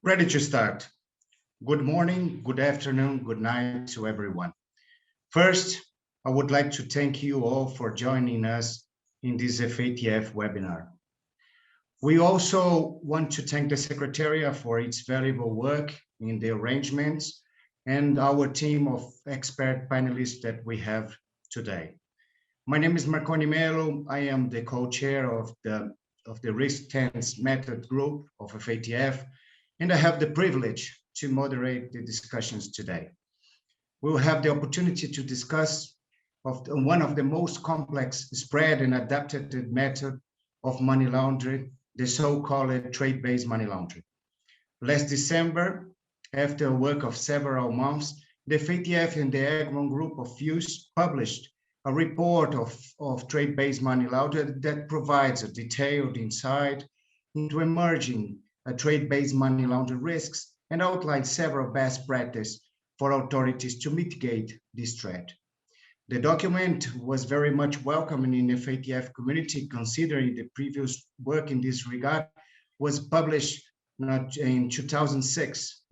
Ready to start. Good morning, good afternoon, good night to everyone. First, I would like to thank you all for joining us in this FATF webinar. We also want to thank the Secretariat for its valuable work in the arrangements and our team of expert panelists that we have today. My name is Marconi Melo. I am the co-chair of the Risk Tense Method Group of FATF, and I have the privilege to moderate the discussions today. We will have the opportunity to discuss one of the most complex, spread and adapted method of money laundering, the so-called trade-based money laundering. Last December, after a work of several months, the FATF and the Egmont group of views published a report of trade-based money laundering that provides a detailed insight into emerging trade-based money laundering risks and outlines several best practices for authorities to mitigate this threat. The document was very much welcomed in the FATF community, considering the previous work in this regard was published in 2006,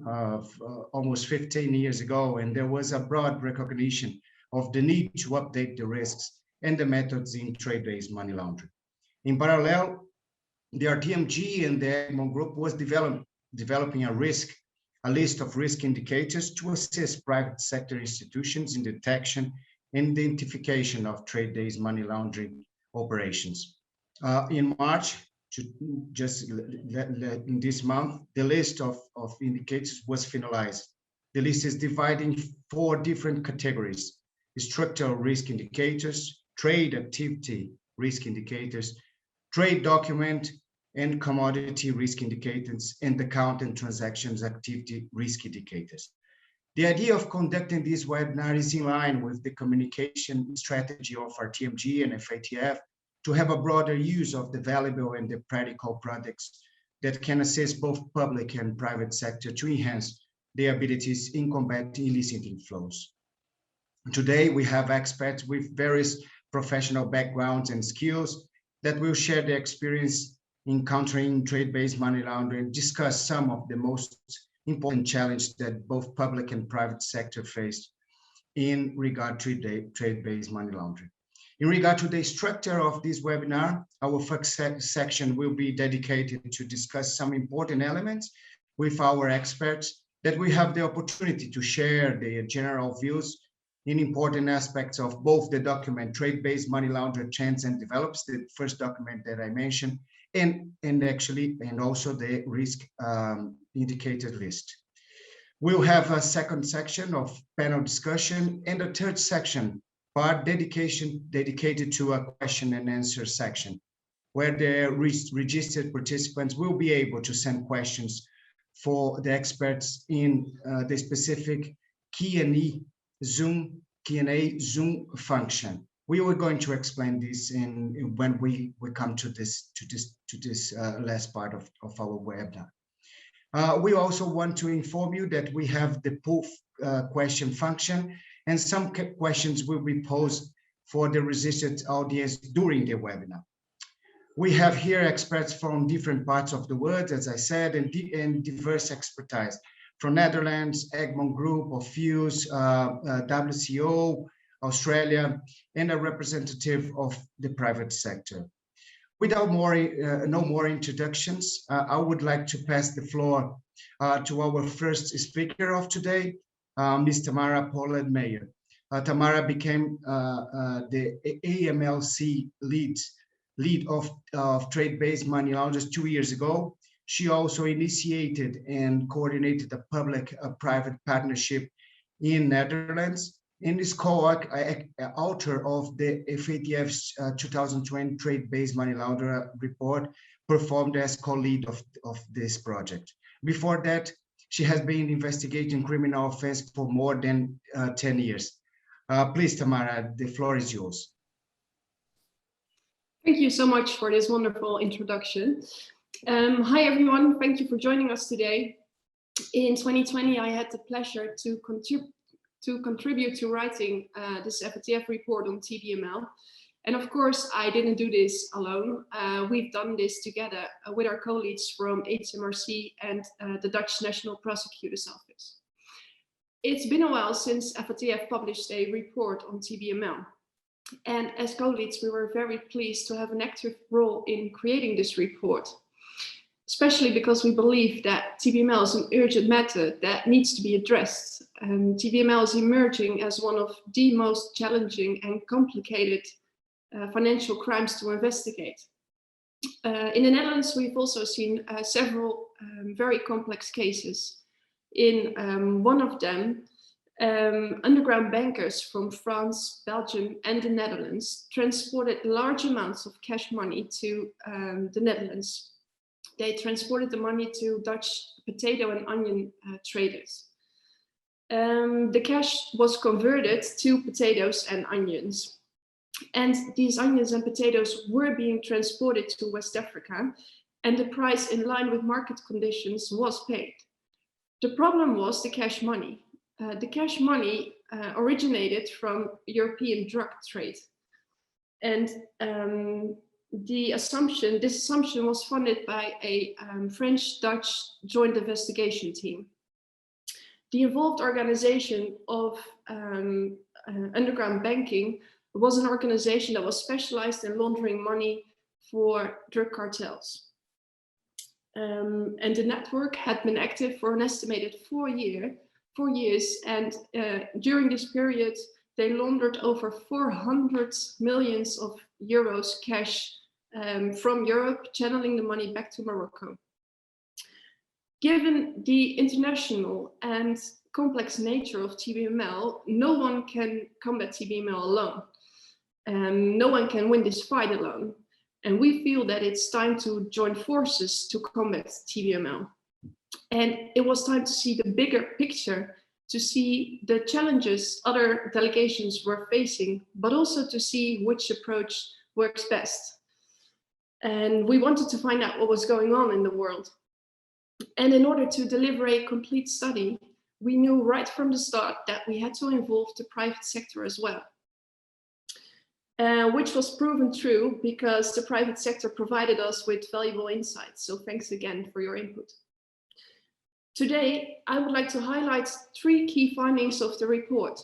almost 15 years ago, and there was a broad recognition of the need to update the risks and the methods in trade-based money laundering. In parallel, the RTMG and the Egmont group was developing a list of risk indicators to assist private sector institutions in detection and identification of trade-based money laundering operations. In March, in this month, the list of indicators was finalized. The list is divided in 4 different categories: structural risk indicators, trade activity risk indicators, trade document and commodity risk indicators, and account and transactions activity risk indicators. The idea of conducting this webinar is in line with the communication strategy of our TMG and FATF to have a broader use of the valuable and the practical products that can assist both public and private sector to enhance their abilities in combating illicit inflows. Today, we have experts with various professional backgrounds and skills that will share their experience in countering trade-based money laundering, discuss some of the most important challenges that both public and private sector face in regard to trade-based money laundering. In regard to the structure of this webinar, our first section will be dedicated to discuss some important elements with our experts that we have the opportunity to share their general views in important aspects of both the document Trade-Based Money Laundering Trends and Develops, the first document that I mentioned, and also the risk indicator list. We'll have a second section of panel discussion and a third section part dedicated to a question and answer section, where the registered participants will be able to send questions for the experts in the specific Q&A Zoom function. We were going to explain this when we come to this last part of our webinar. We also want to inform you that we have the poll question function, and some questions will be posed for the registered audience during the webinar. We have here experts from different parts of the world, as I said, and diverse expertise from Netherlands, Egmont Group of Views, WCO, Australia, and a representative of the private sector. Without no more introductions, I would like to pass the floor to our first speaker of today, Ms. Tamara Pollard-Maijer. Tamara became the AMLC lead of trade-based money launderers 2 years ago. She also initiated and coordinated a public-private partnership in Netherlands, and is co-author of the FATF's 2020 Trade-Based Money Launderer report, performed as co-lead of this project. Before that, she has been investigating criminal offense for more than 10 years. Please, Tamara, the floor is yours. Thank you so much for this wonderful introduction. Hi, everyone. Thank you for joining us today. In 2020, I had the pleasure to contribute to writing this FATF report on TBML. And of course, I didn't do this alone. We've done this together with our colleagues from HMRC and the Dutch National Prosecutor's Office. It's been a while since FATF published a report on TBML. And as colleagues, we were very pleased to have an active role in creating this report, especially because we believe that TBML is an urgent matter that needs to be addressed. TBML is emerging as one of the most challenging and complicated financial crimes to investigate. In the Netherlands, we've also seen several very complex cases. In one of them, underground bankers from France, Belgium, and the Netherlands transported large amounts of cash money to the Netherlands. They transported the money to Dutch potato and onion traders. The cash was converted to potatoes and onions. And these onions and potatoes were being transported to West Africa, and the price in line with market conditions was paid. The problem was the cash money. The cash money originated from European drug trade. And this assumption was funded by a French-Dutch joint investigation team. The involved organization of underground banking was an organization that was specialized in laundering money for drug cartels. And the network had been active for an estimated 4 years, and during this period, they laundered over 400 million euros cash from Europe, channeling the money back to Morocco. Given the international and complex nature of TBML, no one can combat TBML alone. No one can win this fight alone. And we feel that it's time to join forces to combat TBML. And it was time to see the bigger picture, to see the challenges other delegations were facing, but also to see which approach works best. And we wanted to find out what was going on in the world. And in order to deliver a complete study, we knew right from the start that we had to involve the private sector as well. Which was proven true because the private sector provided us with valuable insights. So thanks again for your input. Today, I would like to highlight 3 key findings of the report.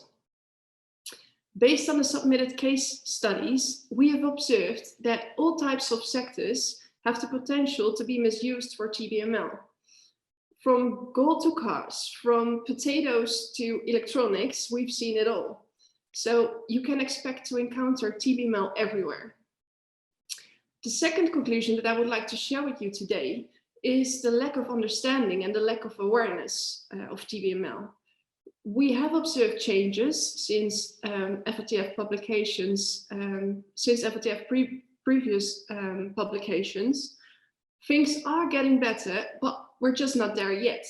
Based on the submitted case studies, we have observed that all types of sectors have the potential to be misused for TBML. From gold to cars, from potatoes to electronics, we've seen it all. So you can expect to encounter TBML everywhere. The second conclusion that I would like to share with you today is the lack of understanding and the lack of awareness of TBML. We have observed changes since FATF publications, since FATF previous publications. Things are getting better, but we're just not there yet.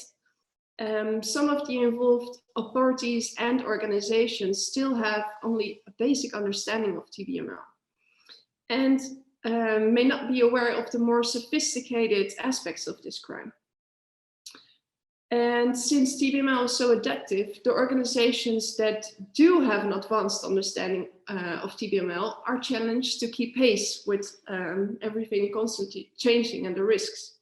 Some of the involved authorities and organizations still have only a basic understanding of TBML and may not be aware of the more sophisticated aspects of this crime. And since TBML is so addictive, the organizations that do have an advanced understanding of TBML are challenged to keep pace with everything constantly changing and the risks.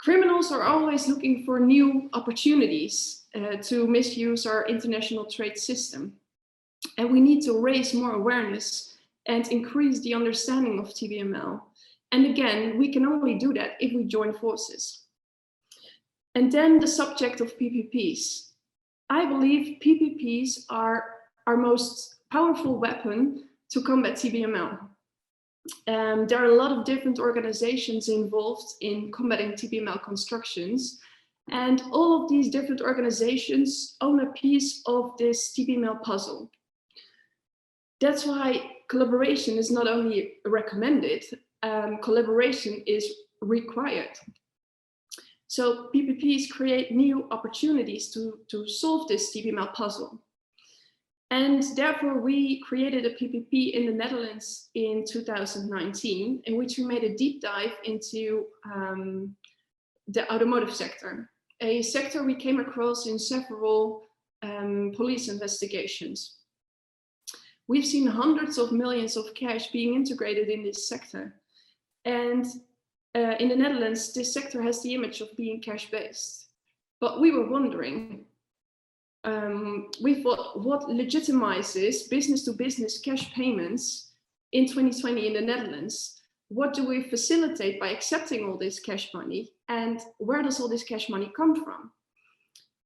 Criminals are always looking for new opportunities to misuse our international trade system. And we need to raise more awareness and increase the understanding of TBML. And again, we can only do that if we join forces. And then the subject of PPPs. I believe PPPs are our most powerful weapon to combat TBML. There are a lot of different organizations involved in combating TBML constructions, and all of these different organizations own a piece of this TBML puzzle. That's why collaboration is not only recommended, collaboration is required. So PPPs create new opportunities to solve this TBML puzzle. And therefore, we created a PPP in the Netherlands in 2019, in which we made a deep dive into the automotive sector, a sector we came across in several police investigations. We've seen hundreds of millions of cash being integrated in this sector. And in the Netherlands, this sector has the image of being cash-based. But we were wondering, we thought, what legitimizes business-to-business cash payments in 2020 in the Netherlands? What do we facilitate by accepting all this cash money? And where does all this cash money come from?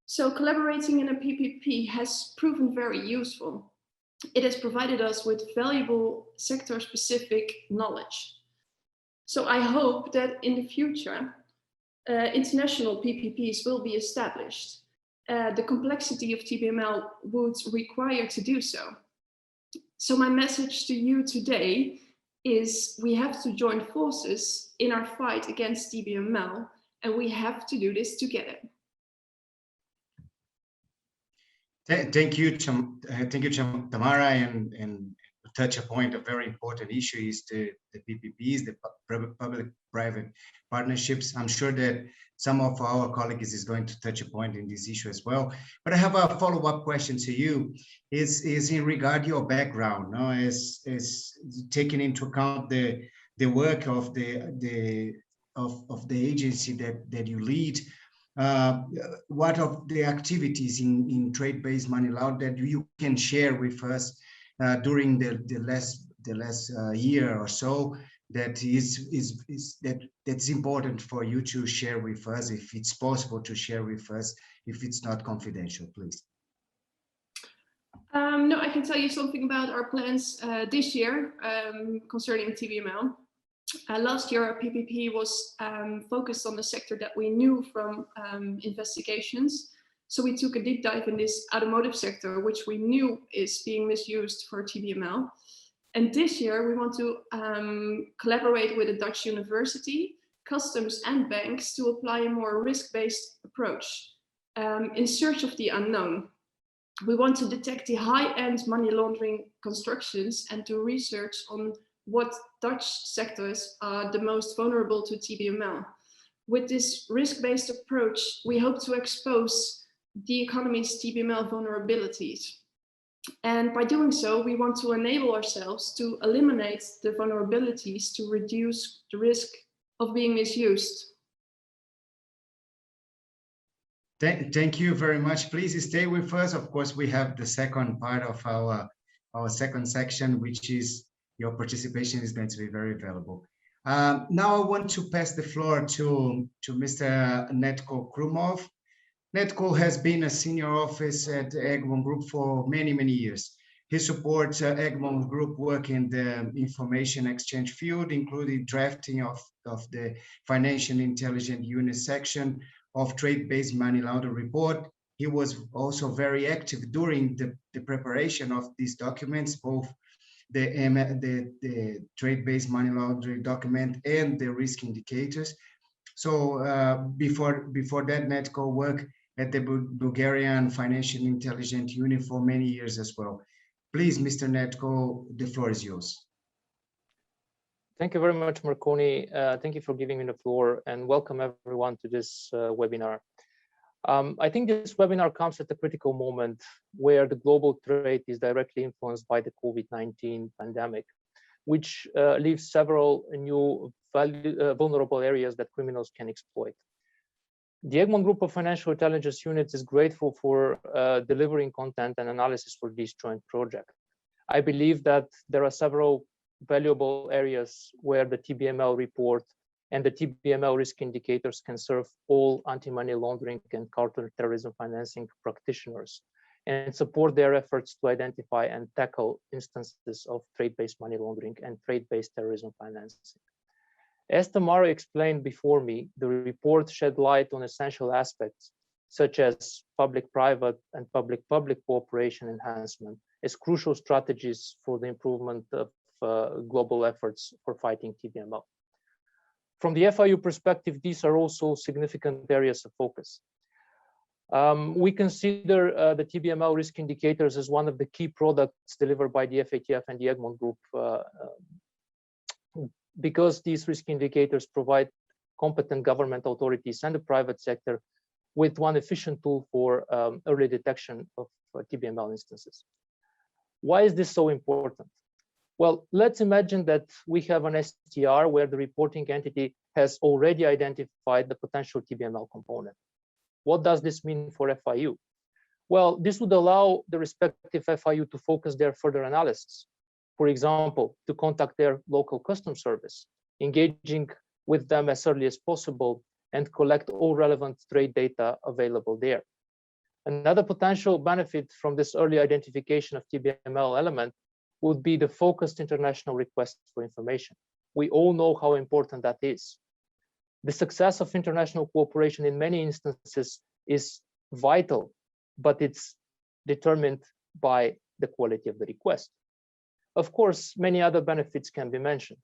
So collaborating in a PPP has proven very useful. It has provided us with valuable sector-specific knowledge. So I hope that in the future, international PPPs will be established. The complexity of TBML would require to do so. So my message to you today is we have to join forces in our fight against TBML, and we have to do this together. Thank you, Tamara, and touch a point, a very important issue is the PPPs, the public-private partnerships. I'm sure that some of our colleagues is going to touch a point in this issue as well. But I have a follow-up question to you. Is in regard your background, no? Is taking into account the work of the agency that you lead. What of the activities in trade-based money law that you can share with us during the last year or so that's important for you to share with us, if it's possible to share with us, if it's not confidential, please. No, I can tell you something about our plans this year concerning TBML. Last year, our PPP was focused on the sector that we knew from investigations. So we took a deep dive in this automotive sector, which we knew is being misused for TBML. And this year, we want to collaborate with a Dutch university, customs and banks to apply a more risk-based approach in search of the unknown. We want to detect the high-end money laundering constructions and do research on what Dutch sectors are the most vulnerable to TBML. With this risk-based approach, we hope to expose the economy's TBML vulnerabilities. And by doing so, we want to enable ourselves to eliminate the vulnerabilities to reduce the risk of being misused. Thank you very much. Please stay with us. Of course, we have the second part of our second section, which is your participation is going to be very valuable. Now I want to pass the floor to Mr. Nedko Krumov. Nedko has been a senior officer at the Egmont Group for many, many years. He supports Egmont Group work in the information exchange field, including drafting of the Financial Intelligence Unit section of Trade-Based Money Laundering report. He was also very active during the preparation of these documents, both the trade-based money laundering document and the risk indicators. So before that, Nedko worked at the Bulgarian Financial Intelligence Unit for many years as well. Please, Mr. Nedko, the floor is yours. Thank you very much, Marconi. Thank you for giving me the floor, and welcome everyone to this webinar. I think this webinar comes at a critical moment where the global trade is directly influenced by the COVID-19 pandemic, which leaves several new vulnerable areas that criminals can exploit. The Egmont Group of Financial Intelligence Units is grateful for delivering content and analysis for this joint project. I believe that there are several valuable areas where the TBML report and the TBML risk indicators can serve all anti-money laundering and counterterrorism financing practitioners and support their efforts to identify and tackle instances of trade-based money laundering and trade-based terrorism financing. As Tamara explained before me, the report shed light on essential aspects such as public-private and public-public cooperation enhancement as crucial strategies for the improvement of global efforts for fighting TBML. From the FIU perspective, these are also significant areas of focus. We consider the TBML risk indicators as one of the key products delivered by the FATF and the Egmont Group because these risk indicators provide competent government authorities and the private sector with one efficient tool for early detection of TBML instances. Why is this so important? Well, let's imagine that we have an STR where the reporting entity has already identified the potential TBML component. What does this mean for FIU? Well, this would allow the respective FIU to focus their further analysis. For example, to contact their local customs service, engaging with them as early as possible and collect all relevant trade data available there. Another potential benefit from this early identification of TBML element would be the focused international request for information. We all know how important that is. The success of international cooperation in many instances is vital, but it's determined by the quality of the request. Of course, many other benefits can be mentioned.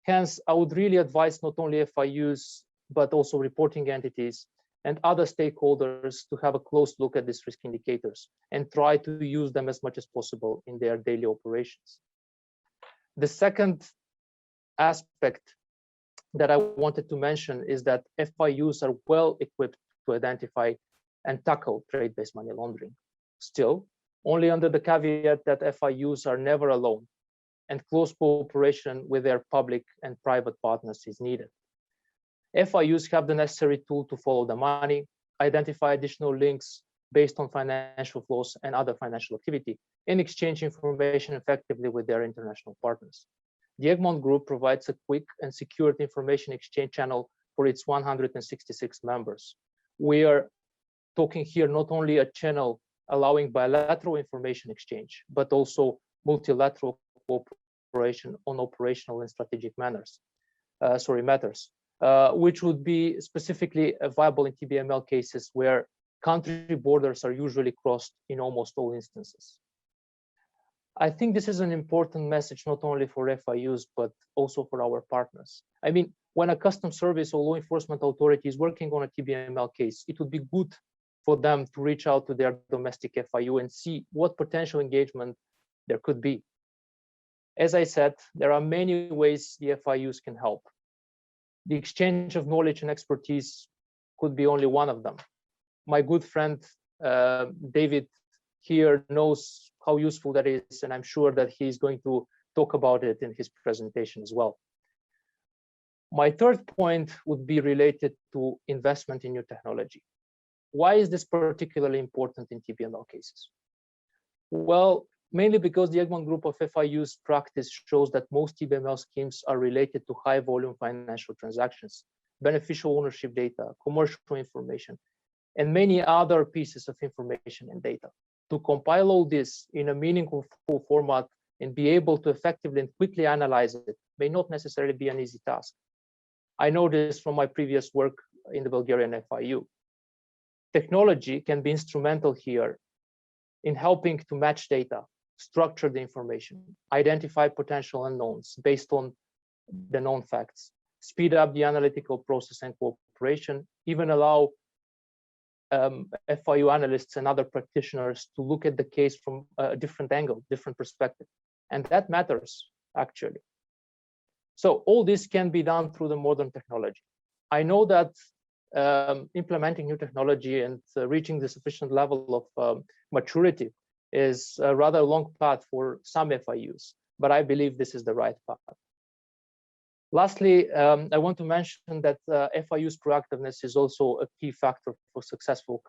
Hence, I would really advise not only FIUs, but also reporting entities and other stakeholders to have a close look at these risk indicators and try to use them as much as possible in their daily operations. The second aspect that I wanted to mention is that FIUs are well equipped to identify and tackle trade-based money laundering. Still, only under the caveat that FIUs are never alone and close cooperation with their public and private partners is needed. FIUs have the necessary tool to follow the money, identify additional links based on financial flows and other financial activity, and exchange information effectively with their international partners. The Egmont Group provides a quick and secured information exchange channel for its 166 members. We are talking here not only a channel allowing bilateral information exchange, but also multilateral cooperation on operational and strategic matters, which would be specifically viable in TBML cases where country borders are usually crossed in almost all instances. I think this is an important message not only for FIUs, but also for our partners. I mean, when a customs service or law enforcement authority is working on a TBML case, it would be good for them to reach out to their domestic FIU and see what potential engagement there could be. As I said, there are many ways the FIUs can help. The exchange of knowledge and expertise could be only one of them. My good friend David here knows how useful that is, and I'm sure that he's going to talk about it in his presentation as well. My third point would be related to investment in new technology. Why is this particularly important in TBML cases? Well, mainly because the Egmont Group of FIUs practice shows that most TBML schemes are related to high volume financial transactions, beneficial ownership data, commercial information, and many other pieces of information and data. To compile all this in a meaningful format and be able to effectively and quickly analyze it may not necessarily be an easy task. I know this from my previous work in the Bulgarian FIU. Technology can be instrumental here in helping to match data, structure the information, identify potential unknowns based on the known facts, speed up the analytical process and cooperation, even allow FIU analysts and other practitioners to look at the case from a different angle, different perspective. And that matters, actually. So all this can be done through the modern technology. I know that implementing new technology and reaching the sufficient level of maturity is a rather long path for some FIUs, but I believe this is the right path. Lastly, I want to mention that FIU's proactiveness is also a key factor for successful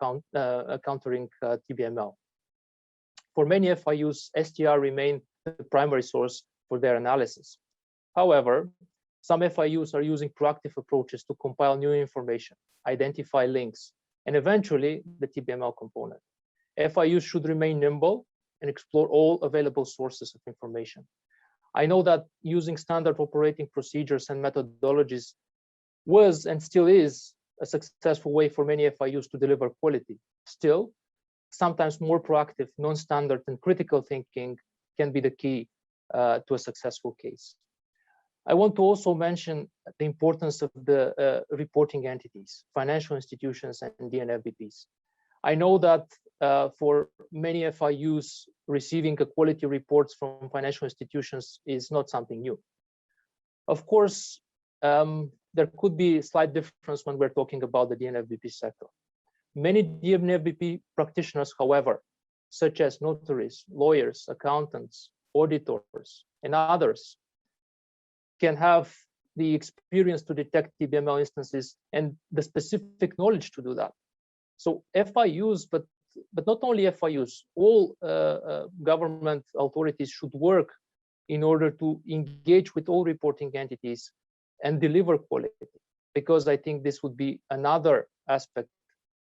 countering TBML. For many FIUs, STR remain the primary source for their analysis. However, some FIUs are using proactive approaches to compile new information, identify links, and eventually the TBML component. FIUs should remain nimble and explore all available sources of information. I know that using standard operating procedures and methodologies was and still is a successful way for many FIUs to deliver quality. Still, sometimes more proactive, non-standard, and critical thinking can be the key to a successful case. I want to also mention the importance of the reporting entities, financial institutions, and the Nfvps. I know that for many FIUs, receiving quality reports from financial institutions is not something new. Of course, there could be a slight difference when we're talking about the DNFVP sector. Many DNFVP practitioners, however, such as notaries, lawyers, accountants, auditors, and others, can have the experience to detect TBML instances and the specific knowledge to do that. So FIUs, but not only FIUs, all government authorities should work in order to engage with all reporting entities and deliver quality, because I think this would be another aspect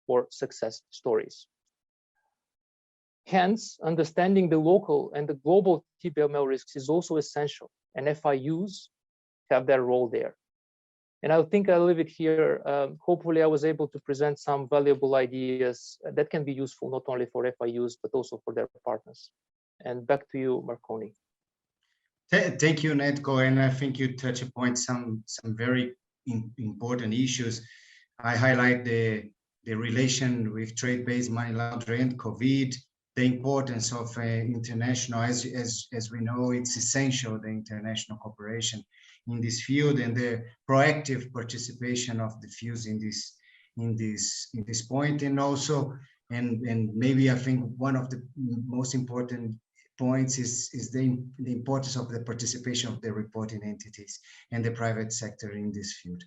for success stories. Hence, understanding the local and the global TBML risks is also essential, and FIUs have their role there. And I think I'll leave it here. Hopefully, I was able to present some valuable ideas that can be useful not only for FIUs, but also for their partners. And back to you, Marconi. Thank you, Nedko. And I think you touch upon some very important issues. I highlight the relation with trade-based money laundering and COVID, the importance of international, as we know, it's essential, the international cooperation in this field, and the proactive participation of the FIUs in this point, and also, and maybe I think one of the most important points is the importance of the participation of the reporting entities and the private sector in this field.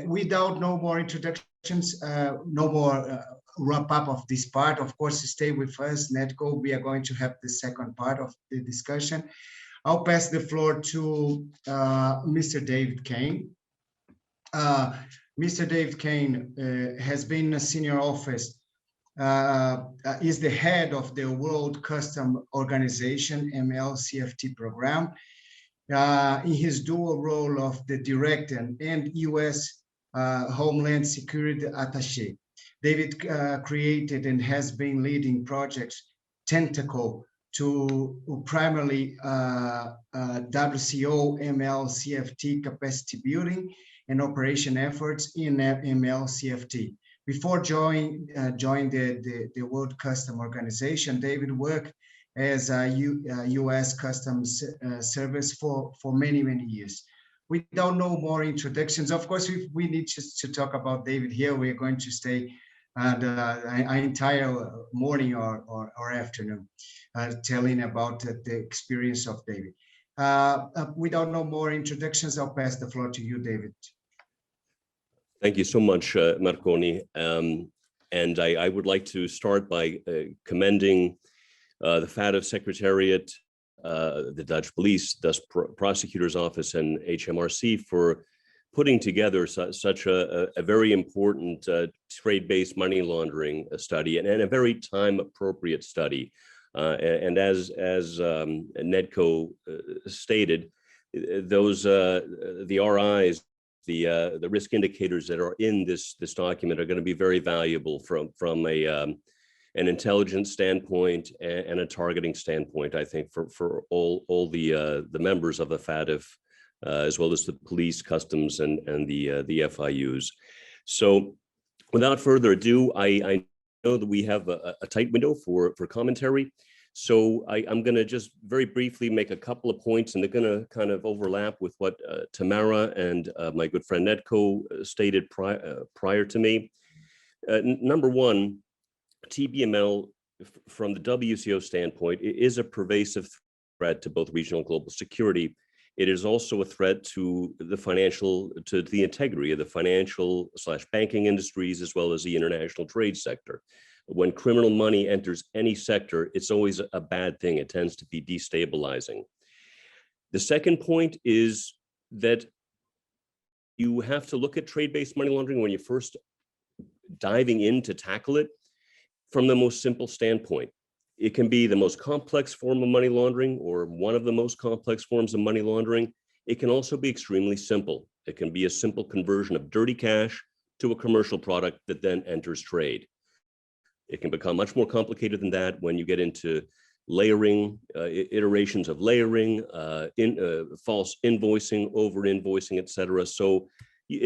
Without no more introductions, no more wrap up of this part. Of course, stay with us, Nedko. We are going to have the second part of the discussion. I'll pass the floor to Mr. David Kane. Mr. David Kane has been a senior officer, is the head of the World Customs Organization MLCFT program. In his dual role of the director and U.S. Homeland Security Attaché, David created and has been leading projects Tentacle to primarily WCO MLCFT capacity building and operation efforts in MLCFT. Before joining the World Customs Organization, David worked as a U.S. Customs Service for many years. Without no more introductions, of course, if we need to talk about David here, we're going to stay the entire morning or afternoon telling about the experience of David. Without no more introductions, I'll pass the floor to you, David. Thank you so much, Marconi. And I would like to start by commending the FATF Secretariat, the Dutch Police, Dutch Prosecutor's Office, and HMRC for putting together such a very important trade-based money laundering study, and a very time-appropriate study. And as Nedko stated, those the RIs, the risk indicators that are in this document are going to be very valuable from an intelligence standpoint and a targeting standpoint, I think, for all the members of the FATF, as well as the police, customs, and the FIUs. So without further ado, I know that we have a tight window for commentary. So I'm going to just very briefly make a couple of points, and they're going to kind of overlap with what Tamara and my good friend Nedko stated prior to me. Number one, TBML, from the WCO standpoint, is a pervasive threat to both regional and global security. It is also a threat to the integrity of the financial/banking industries, as well as the international trade sector. When criminal money enters any sector, it's always a bad thing. It tends to be destabilizing. The second point is that you have to look at trade-based money laundering when you're first diving in to tackle it from the most simple standpoint. It can be the most complex form of money laundering, or one of the most complex forms of money laundering. It can also be extremely simple. It can be a simple conversion of dirty cash to a commercial product that then enters trade. It can become much more complicated than that when you get into layering, iterations of layering, false invoicing, over-invoicing, et cetera. So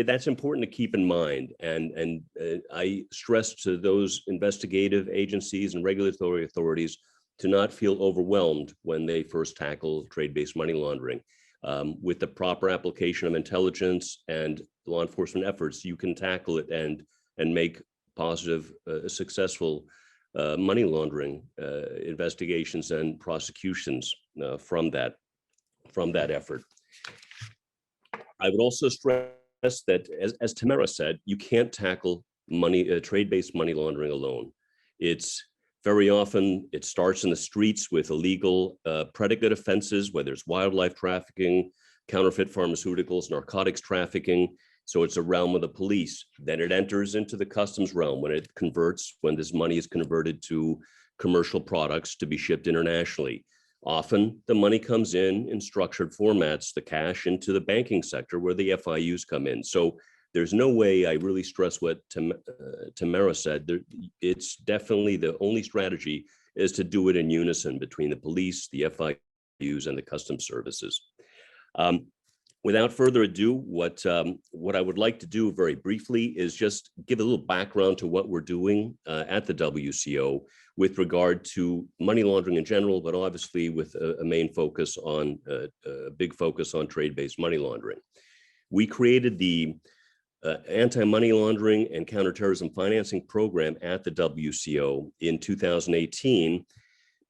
that's important to keep in mind. And I stress to those investigative agencies and regulatory authorities to not feel overwhelmed when they first tackle trade-based money laundering. With the proper application of intelligence and law enforcement efforts, you can tackle it and make positive, successful money laundering investigations and prosecutions from that effort. I would also stress that, as Tamara said, you can't tackle trade-based money laundering alone. It's very often, it starts in the streets with illegal predicate offenses, whether it's wildlife trafficking, counterfeit pharmaceuticals, narcotics trafficking. So it's a realm of the police. Then it enters into the customs realm when this money is converted to commercial products to be shipped internationally. Often the money comes in structured formats, the cash into the banking sector where the FIUs come in. So there's no way, I really stress what Tamara said, it's definitely the only strategy is to do it in unison between the police, the FIUs, and the customs services. Without further ado, what I would like to do very briefly is just give a little background to what we're doing at the WCO with regard to money laundering in general, but obviously with a main focus on, a big focus on trade-based money laundering. We created the Anti-Money Laundering and Counterterrorism Financing Program at the WCO in 2018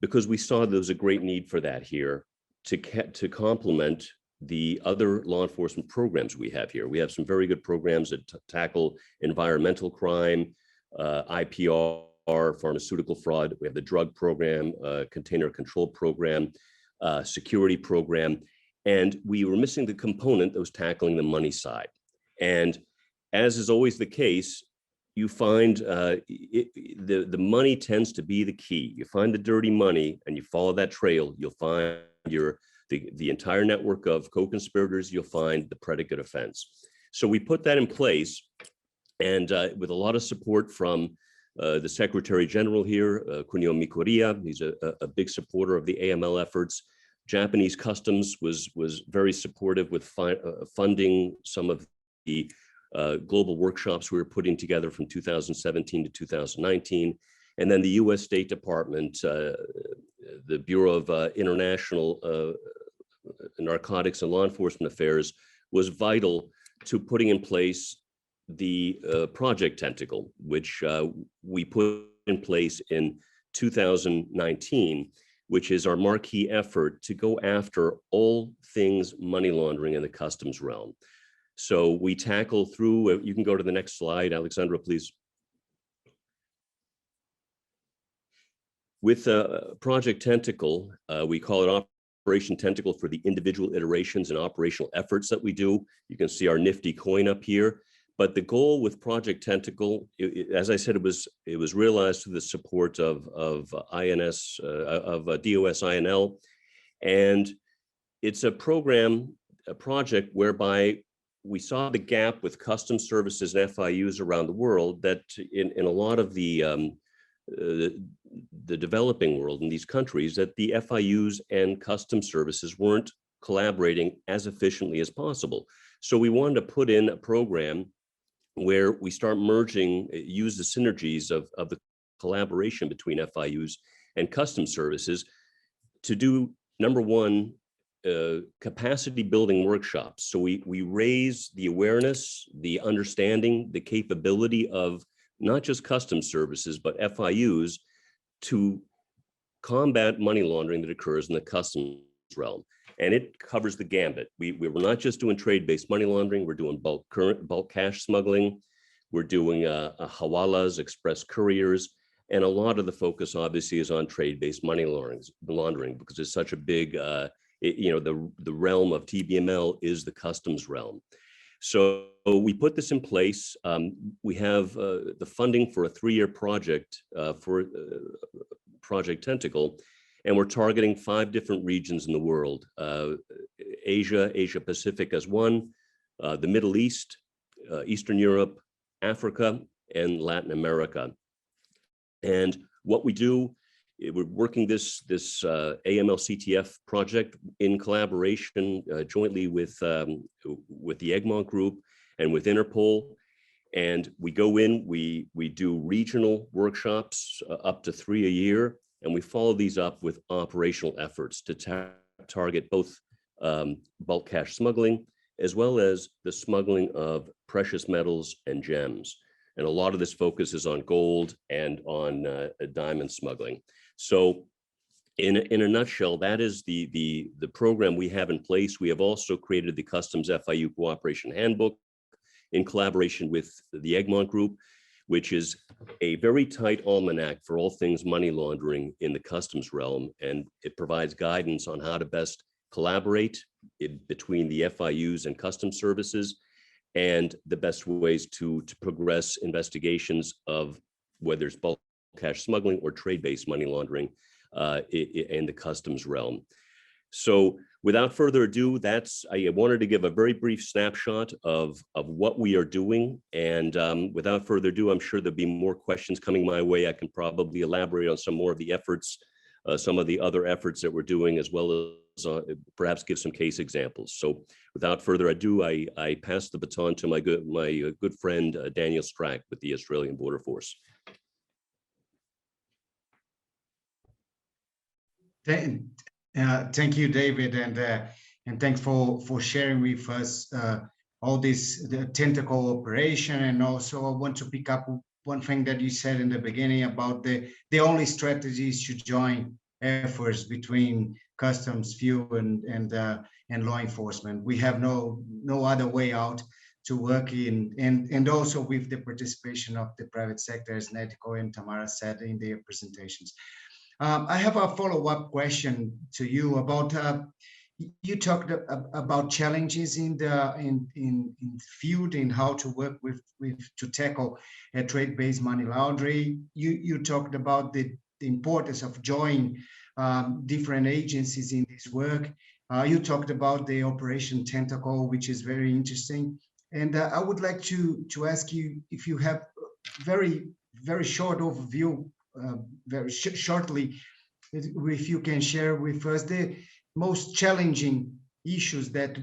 because we saw there was a great need for that here to complement the other law enforcement programs we have here. We have some very good programs that tackle environmental crime, IPR, pharmaceutical fraud. We have the drug program, container control program, security program, and we were missing the component that was tackling the money side. And as is always the case, you find the money tends to be the key. You find the dirty money and you follow that trail, you'll find the entire network of co-conspirators, you'll find the predicate offense. So we put that in place, and with a lot of support from the Secretary General here, Kunio Mikuriya, he's a big supporter of the AML efforts. Japanese Customs was very supportive with funding some of the global workshops we were putting together from 2017 to 2019. And then the US State Department, the Bureau of International Narcotics and Law Enforcement Affairs was vital to putting in place the Project Tentacle, which we put in place in 2019, which is our marquee effort to go after all things money laundering in the customs realm. So we tackle through, you can go to the next slide, Alexandra, please. With Project Tentacle, we call it Operation Tentacle for the individual iterations and operational efforts that we do. You can see our nifty coin up here. But the goal with Project Tentacle, as I said, it was realized through the support of DOS-INL, and it's a project whereby we saw the gap with customs services and FIUs around the world that in a lot of the developing world in these countries, that the FIUs and customs services weren't collaborating as efficiently as possible. So we wanted to put in a program where we start merging, use the synergies of the collaboration between FIUs and customs services to do, number one, capacity building workshops. So we raise the awareness, the understanding, the capability of not just customs services, but FIUs to combat money laundering that occurs in the customs realm. And it covers the gambit. We were not just doing trade-based money laundering, we're doing bulk cash smuggling, we're doing hawalas, express couriers, and a lot of the focus obviously is on trade-based money laundering because it's such a big, the realm of TBML is the customs realm. So we put this in place. We have the funding for a 3-year project for Project Tentacle, and we're targeting 5 different regions in the world. Asia Pacific as one, the Middle East, Eastern Europe, Africa, and Latin America. And what we do, we're working this AML-CTF project in collaboration jointly with the Egmont group and with Interpol. And we go in, we do regional workshops up to 3 a year, and we follow these up with operational efforts to target both bulk cash smuggling, as well as the smuggling of precious metals and gems. And a lot of this focus is on gold and on diamond smuggling. So in a nutshell, that is the program we have in place. We have also created the Customs FIU Cooperation Handbook in collaboration with the Egmont Group, which is a very tight almanac for all things money laundering in the customs realm. And it provides guidance on how to best collaborate between the FIUs and customs services, and the best ways to progress investigations of whether it's bulk cash smuggling or trade-based money laundering in the customs realm. So without further ado, I wanted to give a very brief snapshot of what we are doing. And without further ado, I'm sure there'll be more questions coming my way. I can probably elaborate on some more of the efforts, some of the other efforts that we're doing, as well as perhaps give some case examples. So without further ado, I pass the baton to my good friend, Daniel Strack with the Australian Border Force. Thank you, David, and thanks for sharing with us all the Tentacle operation. And also, I want to pick up one thing that you said in the beginning about the only strategy is to join efforts between customs, fuel, and law enforcement. We have no other way out to work in, and also with the participation of the private sector, as Nedko and Tamara said in their presentations. I have a follow-up question to you about, you talked about challenges in the field and how to work with to tackle trade-based money laundering. You talked about the importance of joining different agencies in this work. You talked about the Operation Tentacle, which is very interesting. And I would like to ask you if you have very short overview, very shortly, if you can share with us the most challenging issues that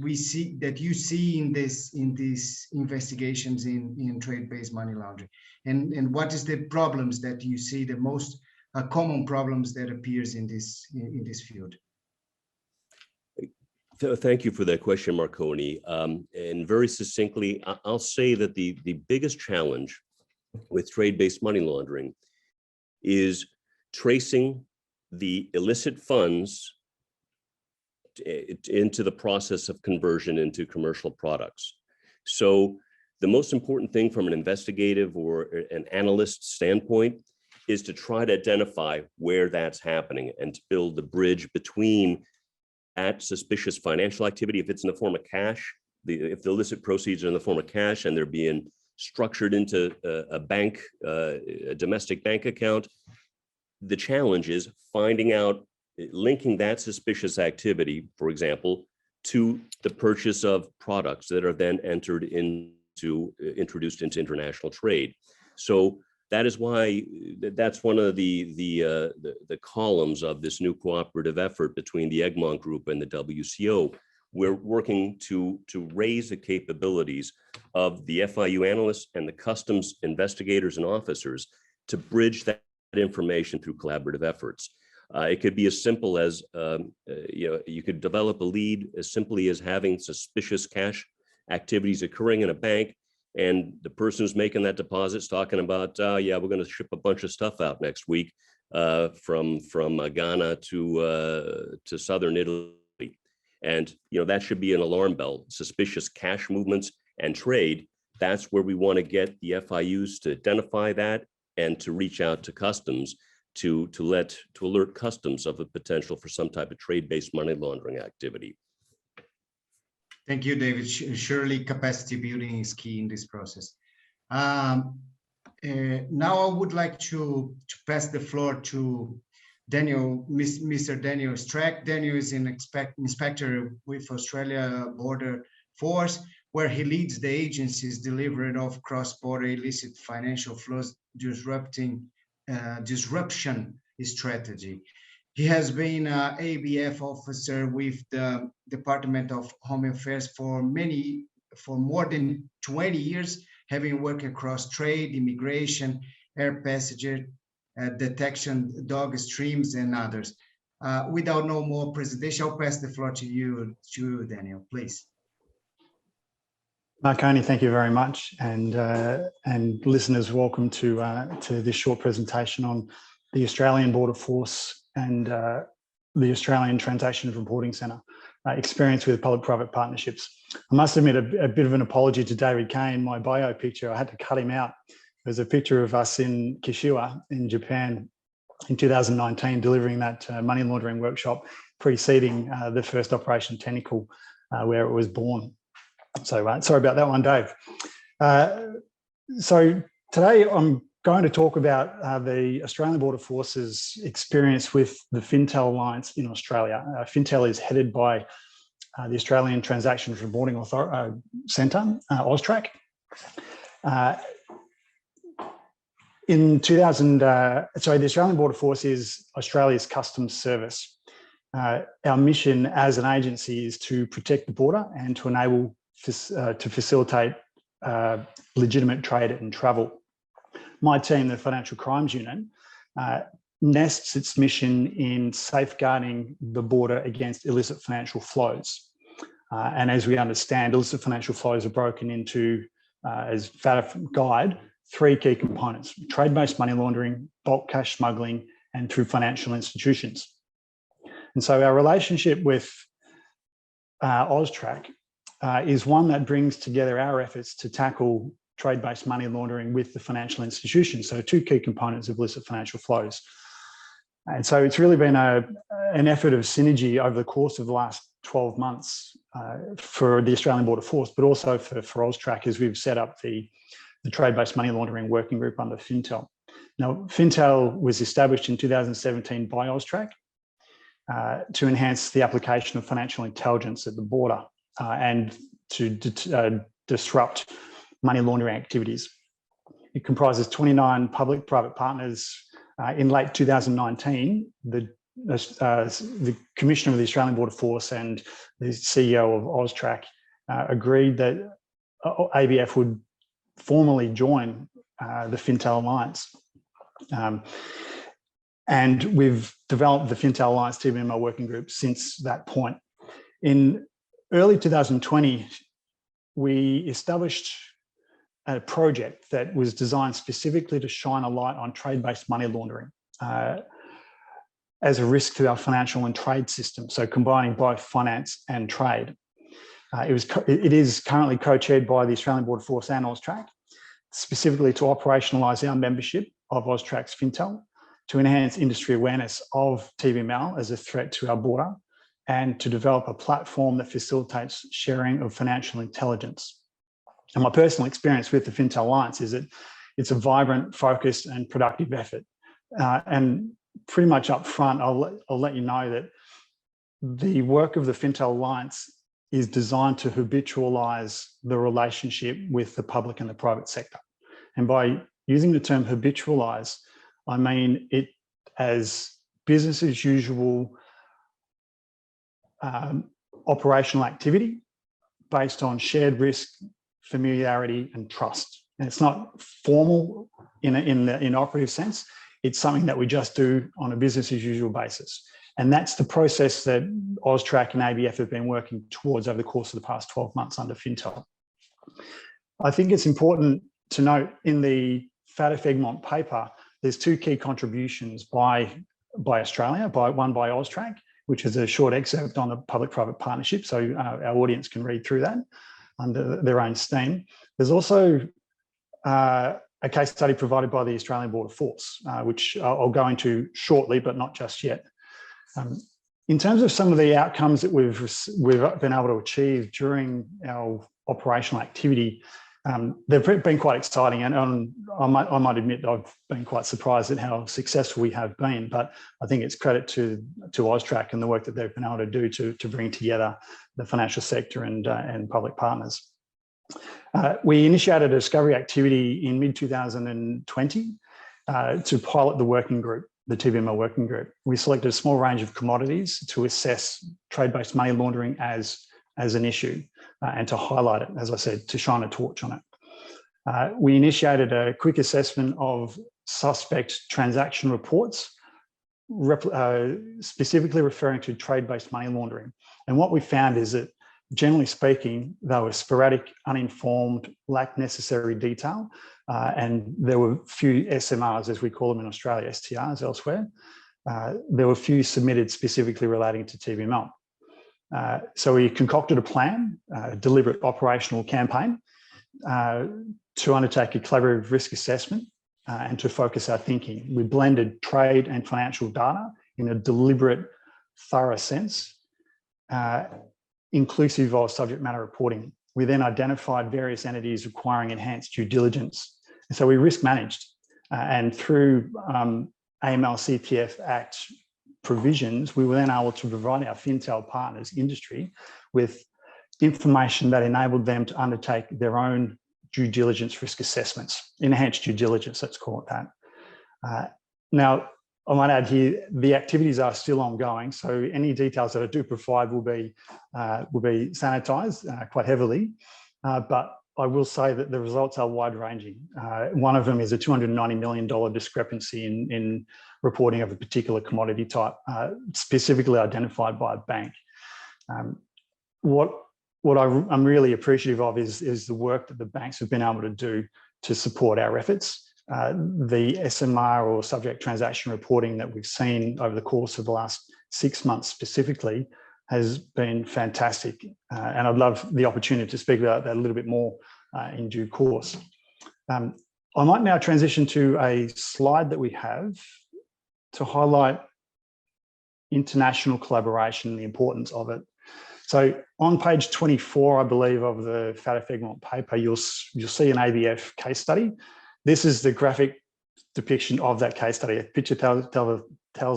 you see in these investigations in trade-based money laundering, and what is the problems that you see, the most common problems that appears in this field. Thank you for that question, Marconi. And very succinctly, I'll say that the biggest challenge with trade-based money laundering is tracing the illicit funds into the process of conversion into commercial products. So the most important thing from an investigative or an analyst standpoint is to try to identify where that's happening and to build the bridge between that suspicious financial activity, if it's in the form of cash, if the illicit proceeds are in the form of cash and they're being structured into a bank, a domestic bank account. The challenge is finding out, linking that suspicious activity, for example, to the purchase of products that are then introduced into international trade. So that is why that's one of the columns of this new cooperative effort between the Egmont Group and the WCO. We're working to raise the capabilities of the FIU analysts and the customs investigators and officers to bridge that information through collaborative efforts. It could be as simple as, you could develop a lead as simply as having suspicious cash activities occurring in a bank, and the person who's making that deposit is talking about, yeah, we're going to ship a bunch of stuff out next week from Ghana to Southern Italy. And that should be an alarm bell. Suspicious cash movements and trade, that's where we want to get the FIUs to identify that and to reach out to customs to alert customs of the potential for some type of trade-based money laundering activity. Thank you, David. Surely capacity building is key in this process. Now I would like to pass the floor to Daniel, Mr. Daniel Strack. Daniel is an inspector with Australia Border Force, where he leads the agency's delivery of cross-border illicit financial flows disruption strategy. He has been an ABF officer with the Department of Home Affairs for more than 20 years, having worked across trade, immigration, air passenger detection, dog streams, and others. Without no more presentation, I'll pass the floor to you, Daniel, please. Marconi, thank you very much, and listeners, welcome to this short presentation on the Australian Border Force and the Australian Transactions Reporting Centre, experience with public-private partnerships. I must admit a bit of an apology to David Kane. My bio picture, I had to cut him out. There's a picture of us in Kishiwa in Japan in 2019, delivering that money laundering workshop preceding the first Operation Tentacle, where it was born. So sorry about that one, Dave. So today I'm going to talk about the Australian Border Force's experience with the Fintel Alliance in Australia. Fintel is headed by the Australian Transactions Reporting Centre, AUSTRAC. The Australian Border Force is Australia's customs service. Our mission as an agency is to protect the border and to enable to facilitate legitimate trade and travel. My team, the Financial Crimes Unit, nests its mission in safeguarding the border against illicit financial flows. And as we understand, illicit financial flows are broken into, as FATF guide, 3 key components: trade-based money laundering, bulk cash smuggling, and through financial institutions. And so our relationship with AUSTRAC is one that brings together our efforts to tackle trade-based money laundering with the financial institutions. So 2 key components of illicit financial flows. And so it's really been an effort of synergy over the course of the last 12 months for the Australian Border Force, but also for AUSTRAC, as we've set up the trade-based money laundering working group under Fintel. Now, Fintel was established in 2017 by AUSTRAC to enhance the application of financial intelligence at the border and to disrupt money laundering activities. It comprises 29 public-private partners. In late 2019, the Commissioner of the Australian Border Force and the CEO of AUSTRAC agreed that ABF would formally join the Fintel Alliance. And we've developed the Fintel Alliance TBML working group since that point. In early 2020, we established a project that was designed specifically to shine a light on trade-based money laundering as a risk to our financial and trade system, so combining both finance and trade. It is currently co-chaired by the Australian Border Force and AUSTRAC, specifically to operationalise our membership of AUSTRAC's Fintel, to enhance industry awareness of TBML as a threat to our border, and to develop a platform that facilitates sharing of financial intelligence. And my personal experience with the Fintel Alliance is that it's a vibrant, focused and productive effort. And pretty much up front, I'll let you know that the work of the Fintel Alliance is designed to habitualise the relationship with the public and the private sector. And by using the term habitualise, I mean it as business as usual operational activity based on shared risk, familiarity and trust. And it's not formal in operative sense. It's something that we just do on a business as usual basis. And that's the process that AUSTRAC and ABF have been working towards over the course of the past 12 months under Fintel. I think it's important to note in the FATF Egmont paper, there's 2 key contributions by Australia, one by AUSTRAC, which is a short excerpt on the public-private partnership, so our audience can read through that under their own steam. There's also a case study provided by the Australian Border Force, which I'll go into shortly, but not just yet. In terms of some of the outcomes that we've been able to achieve during our operational activity, they've been quite exciting, and I might admit that I've been quite surprised at how successful we have been, but I think it's credit to AUSTRAC and the work that they've been able to do to bring together the financial sector and public partners. We initiated a discovery activity in mid-2020 to pilot the working group, the TBML working group. We selected a small range of commodities to assess trade-based money laundering as an issue and to highlight it, as I said, to shine a torch on it. We initiated a quick assessment of suspect transaction reports, specifically referring to trade-based money laundering. And what we found is that generally speaking, they were sporadic, uninformed, lacked necessary detail, and there were few SMRs, as we call them in Australia, STRs elsewhere. There were few submitted specifically relating to TBML. So we concocted a plan, a deliberate operational campaign to undertake a collaborative risk assessment and to focus our thinking. We blended trade and financial data in a deliberate, thorough sense, inclusive of subject matter reporting. We then identified various entities requiring enhanced due diligence. And so we risk managed, and through AML-CTF Act provisions, we were then able to provide our FinTel partners, industry, with information that enabled them to undertake their own due diligence risk assessments, enhanced due diligence, let's call it that. Now, I might add here, the activities are still ongoing, so any details that I do provide will be sanitized quite heavily, but I will say that the results are wide-ranging. One of them is a $290 million discrepancy in reporting of a particular commodity type, specifically identified by a bank. What I'm really appreciative of is the work that the banks have been able to do to support our efforts. The SMR, or subject transaction reporting, that we've seen over the course of the last 6 months specifically has been fantastic. And I'd love the opportunity to speak about that a little bit more in due course. I might now transition to a slide that we have to highlight international collaboration and the importance of it. So on page 24, I believe, of the FATF Egmont paper, you'll see an ABF case study. This is the graphic depiction of that case study. A picture tells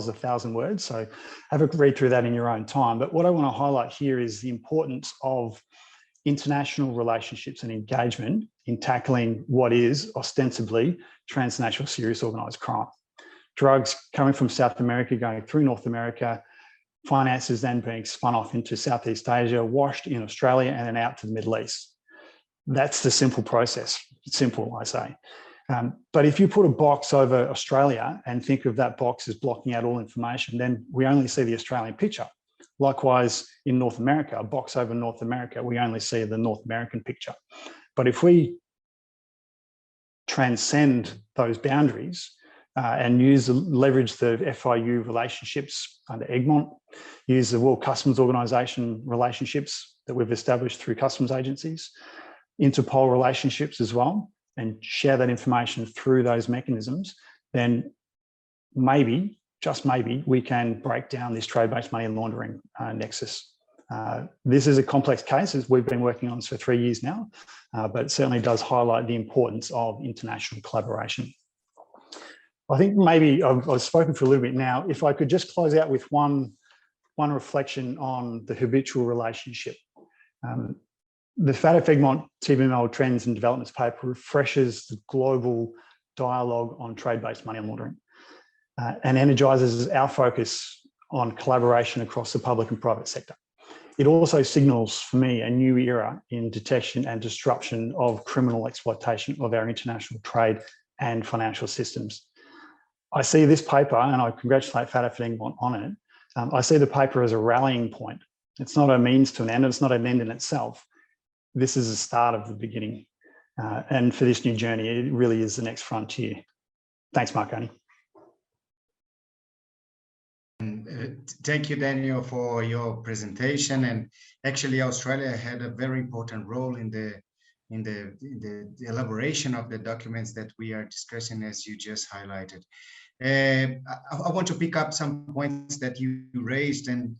1,000 words, so have a read through that in your own time. But what I want to highlight here is the importance of international relationships and engagement in tackling what is ostensibly transnational serious organised crime. Drugs coming from South America, going through North America, finances then being spun off into Southeast Asia, washed in Australia, and then out to the Middle East. That's the simple process. It's simple, I say. But if you put a box over Australia and think of that box as blocking out all information, then we only see the Australian picture. Likewise, in North America, a box over North America, we only see the North American picture. But if we transcend those boundaries and leverage the FIU relationships under Egmont, use the World Customs Organization relationships that we've established through customs agencies, Interpol relationships as well, and share that information through those mechanisms, then maybe, just maybe, we can break down this trade-based money laundering nexus. This is a complex case, as we've been working on this for 3 years now, but it certainly does highlight the importance of international collaboration. I think maybe I've spoken for a little bit now. If I could just close out with one reflection on the habitual relationship. The FATF Egmont TBML Trends and Developments paper refreshes the global dialogue on trade-based money laundering and energises our focus on collaboration across the public and private sector. It also signals for me a new era in detection and disruption of criminal exploitation of our international trade and financial systems. I see this paper, and I congratulate FATF Egmont on it. I see the paper as a rallying point. It's not a means to an end, it's not an end in itself. This is the start of the beginning. And for this new journey, it really is the next frontier. Thanks, Marconi. Thank you, Daniel, for your presentation. And actually, Australia had a very important role in the elaboration of the documents that we are discussing, as you just highlighted. I want to pick up some points that you raised, and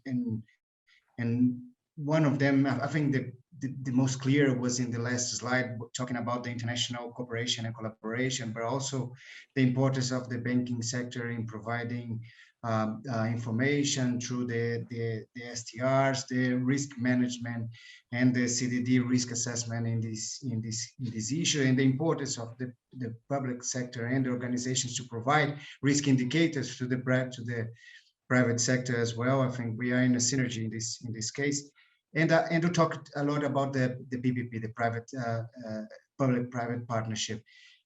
one of them, I think the most clear was in the last slide, talking about the international cooperation and collaboration, but also the importance of the banking sector in providing information through the STRs, the risk management, and the CDD risk assessment in this issue, and the importance of the public sector and the organizations to provide risk indicators to the private sector as well. I think we are in a synergy in this case. And we talked a lot about the PPP, the public-private partnership.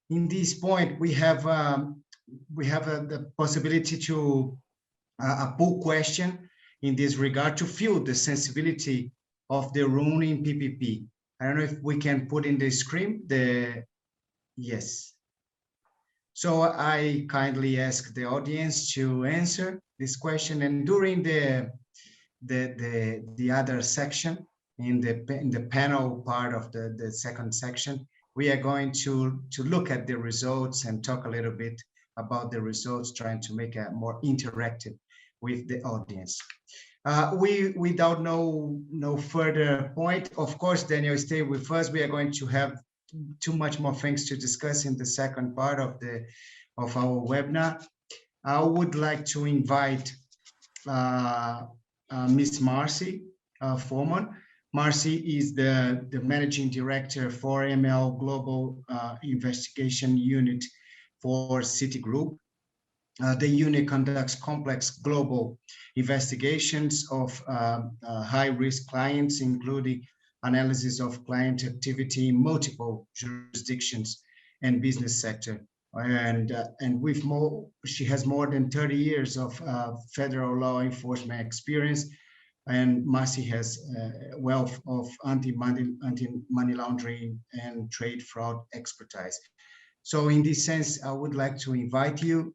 In this point, we have the possibility to a poll question in this regard to feel the sensibility of the ruling PPP. I don't know if we can put in the screen yes. So I kindly ask the audience to answer this question, and during the other section, in the panel part of the second section, we are going to look at the results and talk a little bit about the results, trying to make it more interactive with the audience. Without no further point, of course, Daniel, stay with us. We are going to have too much more things to discuss in the second part of our webinar. I would like to invite Miss Marcy Forman. Marcy is the Managing Director for ML Global Investigation Unit for Citigroup. The unit conducts complex global investigations of high-risk clients, including analysis of client activity in multiple jurisdictions and business sector. And she has more than 30 years of federal law enforcement experience, and Marcy has a wealth of anti-money laundering and trade fraud expertise. So in this sense, I would like to invite you,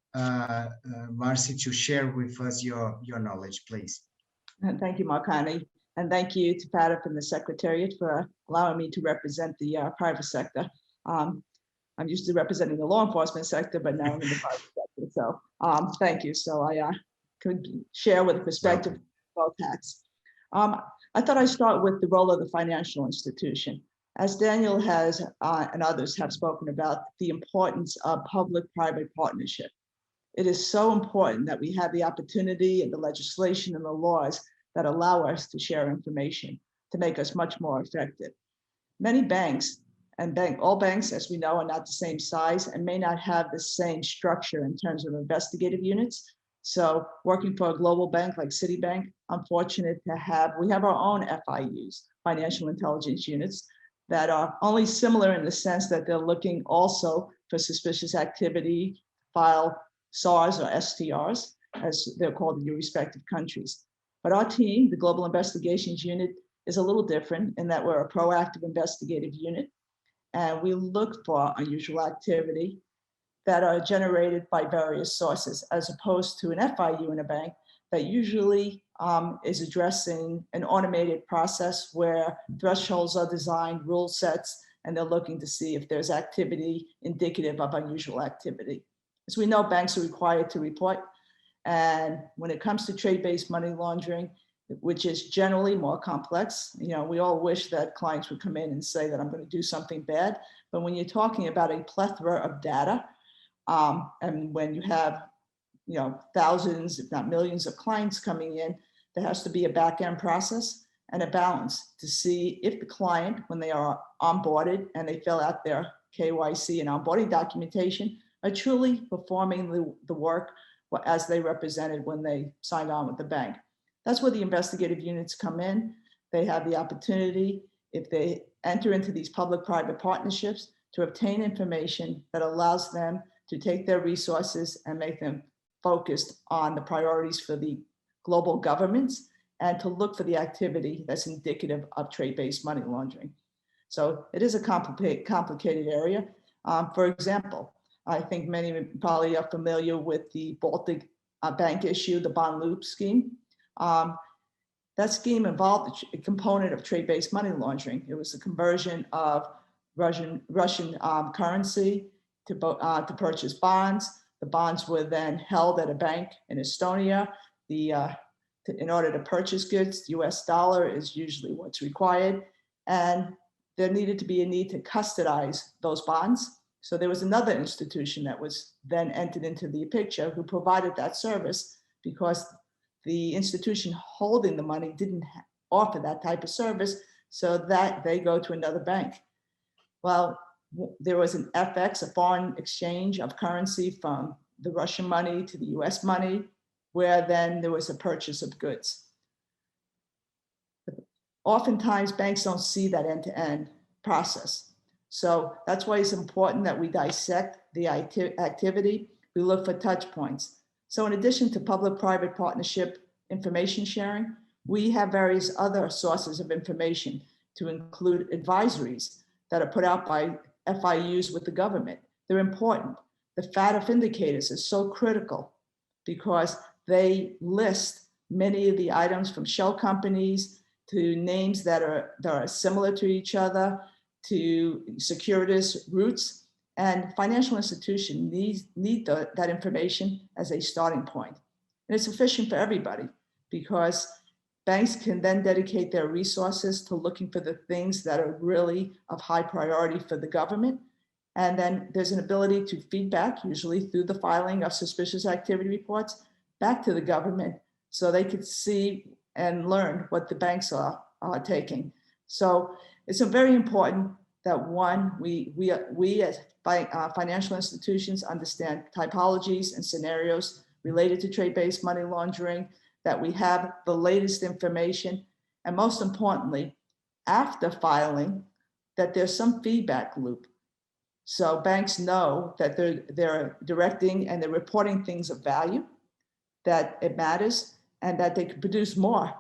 Marcy, to share with us your knowledge, please. Thank you, Marconi. And thank you to FATF and the Secretariat for allowing me to represent the private sector. I'm used to representing the law enforcement sector, but now I'm in the private sector. So thank you. So I could share with the perspective of both hats. I thought I'd start with the role of the financial institution. As Daniel has and others have spoken about, the importance of public-private partnership. It is so important that we have the opportunity and the legislation and the laws that allow us to share information to make us much more effective. Many banks, and all banks, as we know, are not the same size and may not have the same structure in terms of investigative units. So working for a global bank like Citibank, I'm fortunate to have, we have our own FIUs, financial intelligence units, that are only similar in the sense that they're looking also for suspicious activity, file SARs or STRs, as they're called in your respective countries. But our team, the Global Investigations Unit, is a little different in that we're a proactive investigative unit, and we look for unusual activity that are generated by various sources, as opposed to an FIU in a bank that usually is addressing an automated process where thresholds are designed, rule sets, and they're looking to see if there's activity indicative of unusual activity. As we know, banks are required to report. And when it comes to trade-based money laundering, which is generally more complex, you know, we all wish that clients would come in and say that I'm going to do something bad. But when you're talking about a plethora of data, and when you have, you know, thousands, if not millions of clients coming in, there has to be a back-end process and a balance to see if the client, when they are onboarded and they fill out their KYC and onboarding documentation, are truly performing the work as they represented when they signed on with the bank. That's where the investigative units come in. They have the opportunity, if they enter into these public-private partnerships, to obtain information that allows them to take their resources and make them focused on the priorities for the global governments and to look for the activity that's indicative of trade-based money laundering. So it is a complicated area. For example, I think many probably are familiar with the Baltic bank issue, the bond loop scheme. That scheme involved a component of trade-based money laundering. It was the conversion of Russian currency to purchase bonds. The bonds were then held at a bank in Estonia. In order to purchase goods, the US dollar is usually what's required. And there needed to be a need to custodize those bonds. So there was another institution that was then entered into the picture who provided that service because the institution holding the money didn't offer that type of service, so that they go to another bank. Well, there was an FX, a foreign exchange of currency from the Russian money to the US money, where then there was a purchase of goods. Oftentimes, banks don't see that end-to-end process. So that's why it's important that we dissect the activity. We look for touch points. So in addition to public-private partnership information sharing, We have various other sources of information, to include advisories that are put out by FIUs with the government. They're important. The FATF indicators are so critical because they list many of the items from shell companies to names that are similar to each other, to securities routes, and financial institutions need that information as a starting point. And it's efficient for everybody because banks can then dedicate their resources to looking for the things that are really of high priority for the government. And then there's an ability to feedback, usually through the filing of suspicious activity reports, back to the government so they could see and learn what the banks are taking. So it's very important that one, we as financial institutions understand typologies and scenarios related to trade-based money laundering, that we have the latest information, and most importantly, after filing, that there's some feedback loop. So banks know that they're directing and they're reporting things of value, that it matters, and that they can produce more.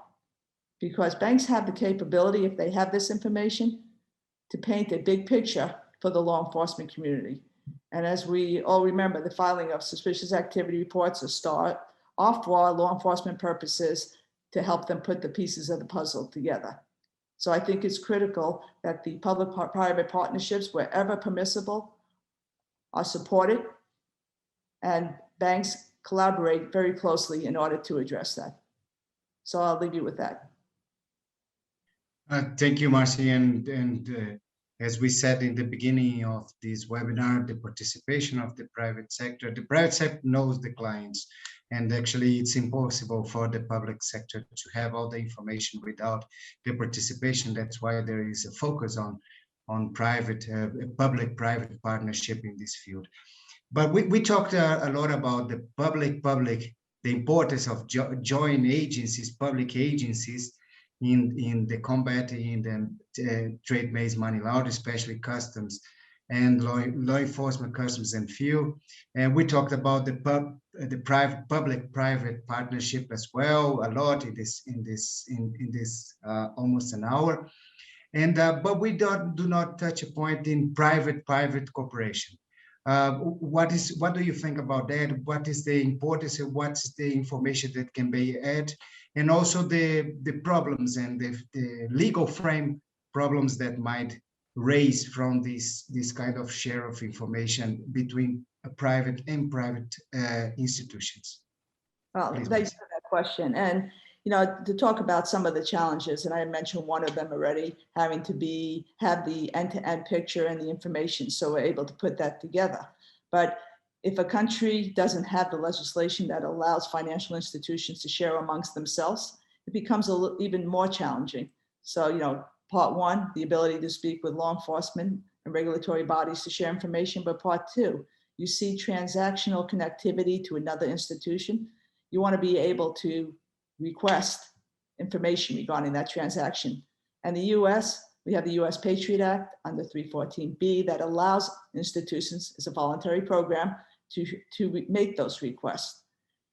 Because banks have the capability, if they have this information, to paint a big picture for the law enforcement community. And as we all remember, the filing of suspicious activity reports are for law enforcement purposes to help them put the pieces of the puzzle together. So I think it's critical that the public-private partnerships, wherever permissible, are supported, and banks collaborate very closely in order to address that. So I'll leave you with that. Thank you, Marcy. And as we said in the beginning of this webinar, the participation of the private sector knows the clients. And actually, it's impossible for the public sector to have all the information without the participation. That's why there is a focus on public-private partnership in this field. But we talked a lot about the the importance of joint agencies, public agencies, in the combat in the trade-based money laundering, especially customs and law enforcement, customs and fuel. And we talked about the public-private partnership as well a lot in this almost an hour. And but we do not touch a point in private cooperation. What do you think about that? What is the importance and what's the information that can be added? And also the problems and the legal frame problems that might raise from this kind of share of information between private and private institutions. Well, Please, thanks for that question. And to talk about some of the challenges, and I mentioned one of them already, having to have the end-to-end picture and the information, so we're able to put that together. But if a country doesn't have the legislation that allows financial institutions to share amongst themselves, it becomes even more challenging. So, part one, the ability to speak with law enforcement and regulatory bodies to share information. But part two, you see transactional connectivity to another institution. You want to be able to request information regarding that transaction. And the US, we have the US Patriot Act under 314B that allows institutions, as a voluntary program, to make those requests.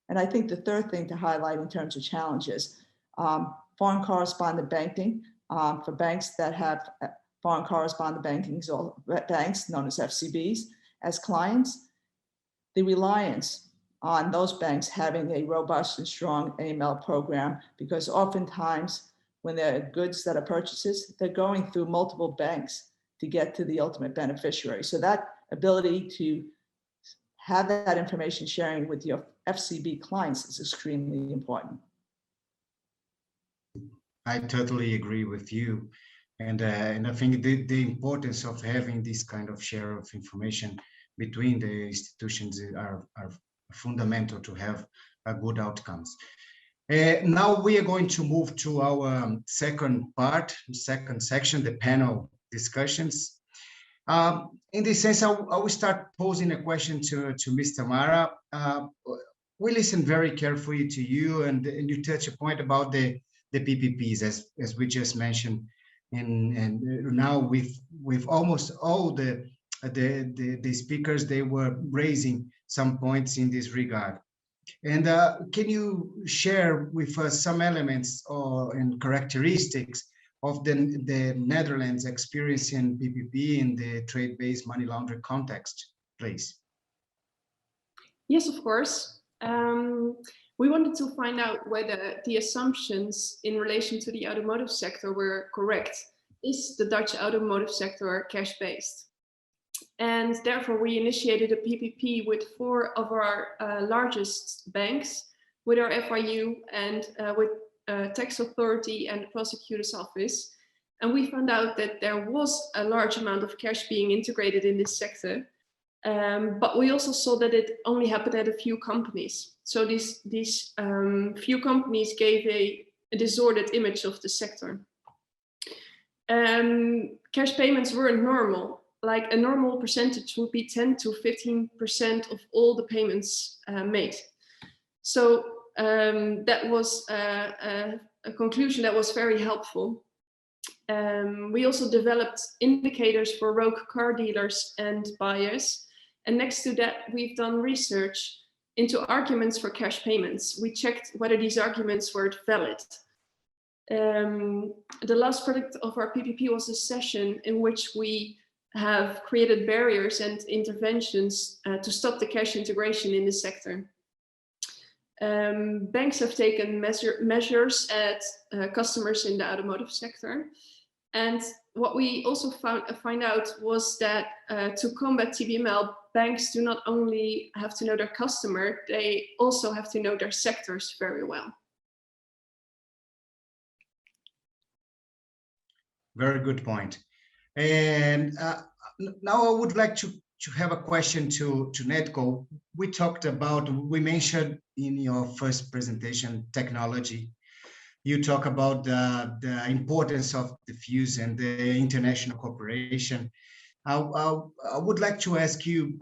And I think the third thing to highlight in terms of challenges, foreign correspondent banking, for banks that have foreign correspondent banking, so banks known as FCBs, as clients, the reliance on those banks having a robust and strong AML program, because oftentimes when there are goods that are purchases, they're going through multiple banks to get to the ultimate beneficiary. So that ability to have that information sharing with your FCB clients is extremely important. I totally agree with you. And I think the importance of having this kind of share of information between the institutions are fundamental to have good outcomes. Now we are going to move to our second section, the panel discussions. In this sense, I will start posing a question to Ms. Tamara. We listened very carefully to you, and you touch a point about the PPPs, as we just mentioned, and now with almost all the speakers, they were raising some points in this regard. And can you share with us some elements and characteristics of the Netherlands experience in PPP in the trade-based money laundering context, please? Yes, of course. We wanted to find out whether the assumptions in relation to the automotive sector were correct. Is the Dutch automotive sector cash-based? And therefore, we initiated a PPP with 4 of our largest banks, with our FIU and with tax authority and the prosecutor's office. And we found out that there was a large amount of cash being integrated in this sector. But we also saw that it only happened at a few companies. So these few companies gave a disordered image of the sector. Cash payments weren't normal. Like a normal percentage would be 10 to 15% of all the payments made. So that was a conclusion that was very helpful. We also developed indicators for rogue car dealers and buyers. And next to that, we've done research into arguments for cash payments. We checked whether these arguments were valid. The last product of our PPP was a session in which we have created barriers and interventions to stop the cash integration in the sector. Banks have taken measures at customers in the automotive sector. And what we also find out was that to combat TBML, banks do not only have to know their customer, they also have to know their sectors very well. Very good point. And now I would like to have a question to Nedko. We mentioned in your first presentation technology. You talk about the importance of the fuse and the international cooperation. I would like to ask you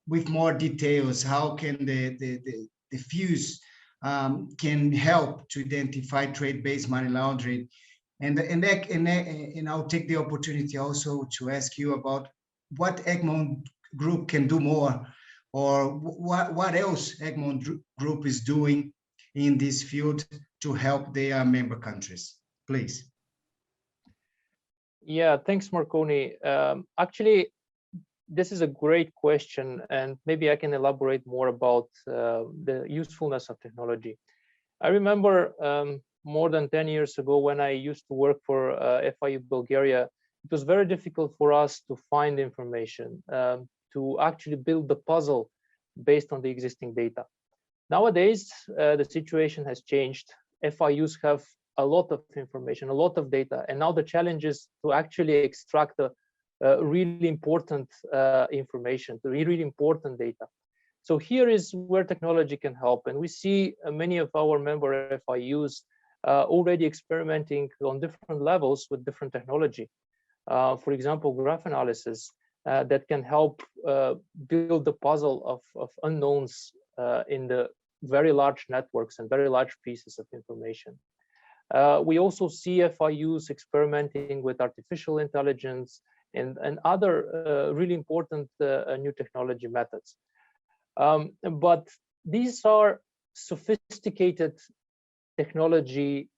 with more details, how can the fuse can help to identify trade-based money laundering? And I'll take the opportunity also to ask you about what Egmont Group can do more, or what else Egmont Group is doing in this field to help their member countries, please. Yeah, thanks, Marconi. Actually, this is a great question, and maybe I can elaborate more about the usefulness of technology. I remember more than 10 years ago when I used to work for FIU Bulgaria, it was very difficult for us to find information, to actually build the puzzle based on the existing data. Nowadays, the situation has changed. FIUs have a lot of information, a lot of data, and now the challenge is to actually extract the really important information, the really important data. So here is where technology can help, and we see many of our member FIUs already experimenting on different levels with different technology. For example, graph analysis that can help build the puzzle of unknowns in the very large networks and very large pieces of information. We also see FIUs experimenting with artificial intelligence and other really important new technology methods. But these are sophisticated technology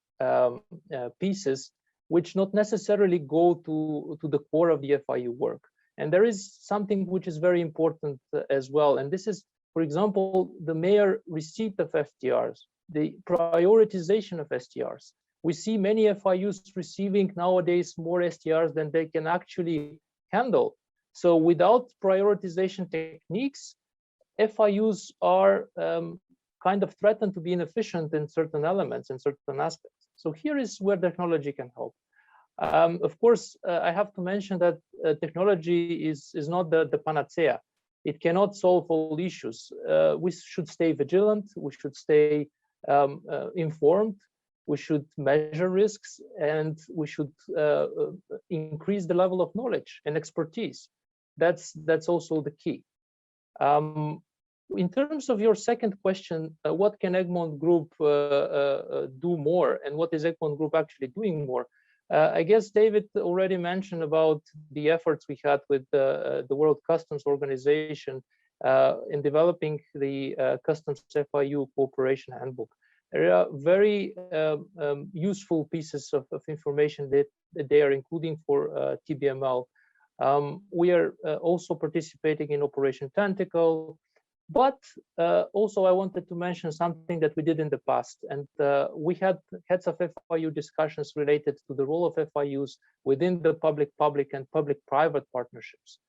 pieces which not necessarily go to the core of the FIU work. And there is something which is very important as well. And this is, for example, the Maijer receipt of STRs, the prioritization of STRs. We see many FIUs receiving nowadays more STRs than they can actually handle. So without prioritization techniques, FIUs are kind of threatened to be inefficient in certain elements, in certain aspects. So here is where technology can help. Of course, I have to mention that technology is not the panacea. It cannot solve all issues. We should stay vigilant. We should stay informed. We should measure risks, and we should increase the level of knowledge and expertise. That's also the key. In terms of your second question, what can Egmont Group do more, and what is Egmont Group actually doing more? I guess David already mentioned about the efforts we had with the World Customs Organization in developing the Customs FIU Cooperation Handbook. There are very useful pieces of information that they are including for TBML. We are also participating in Operation Tentacle, but also I wanted to mention something that we did in the past, and we had heads of FIU discussions related to the role of FIUs within the public-public and public-private partnerships.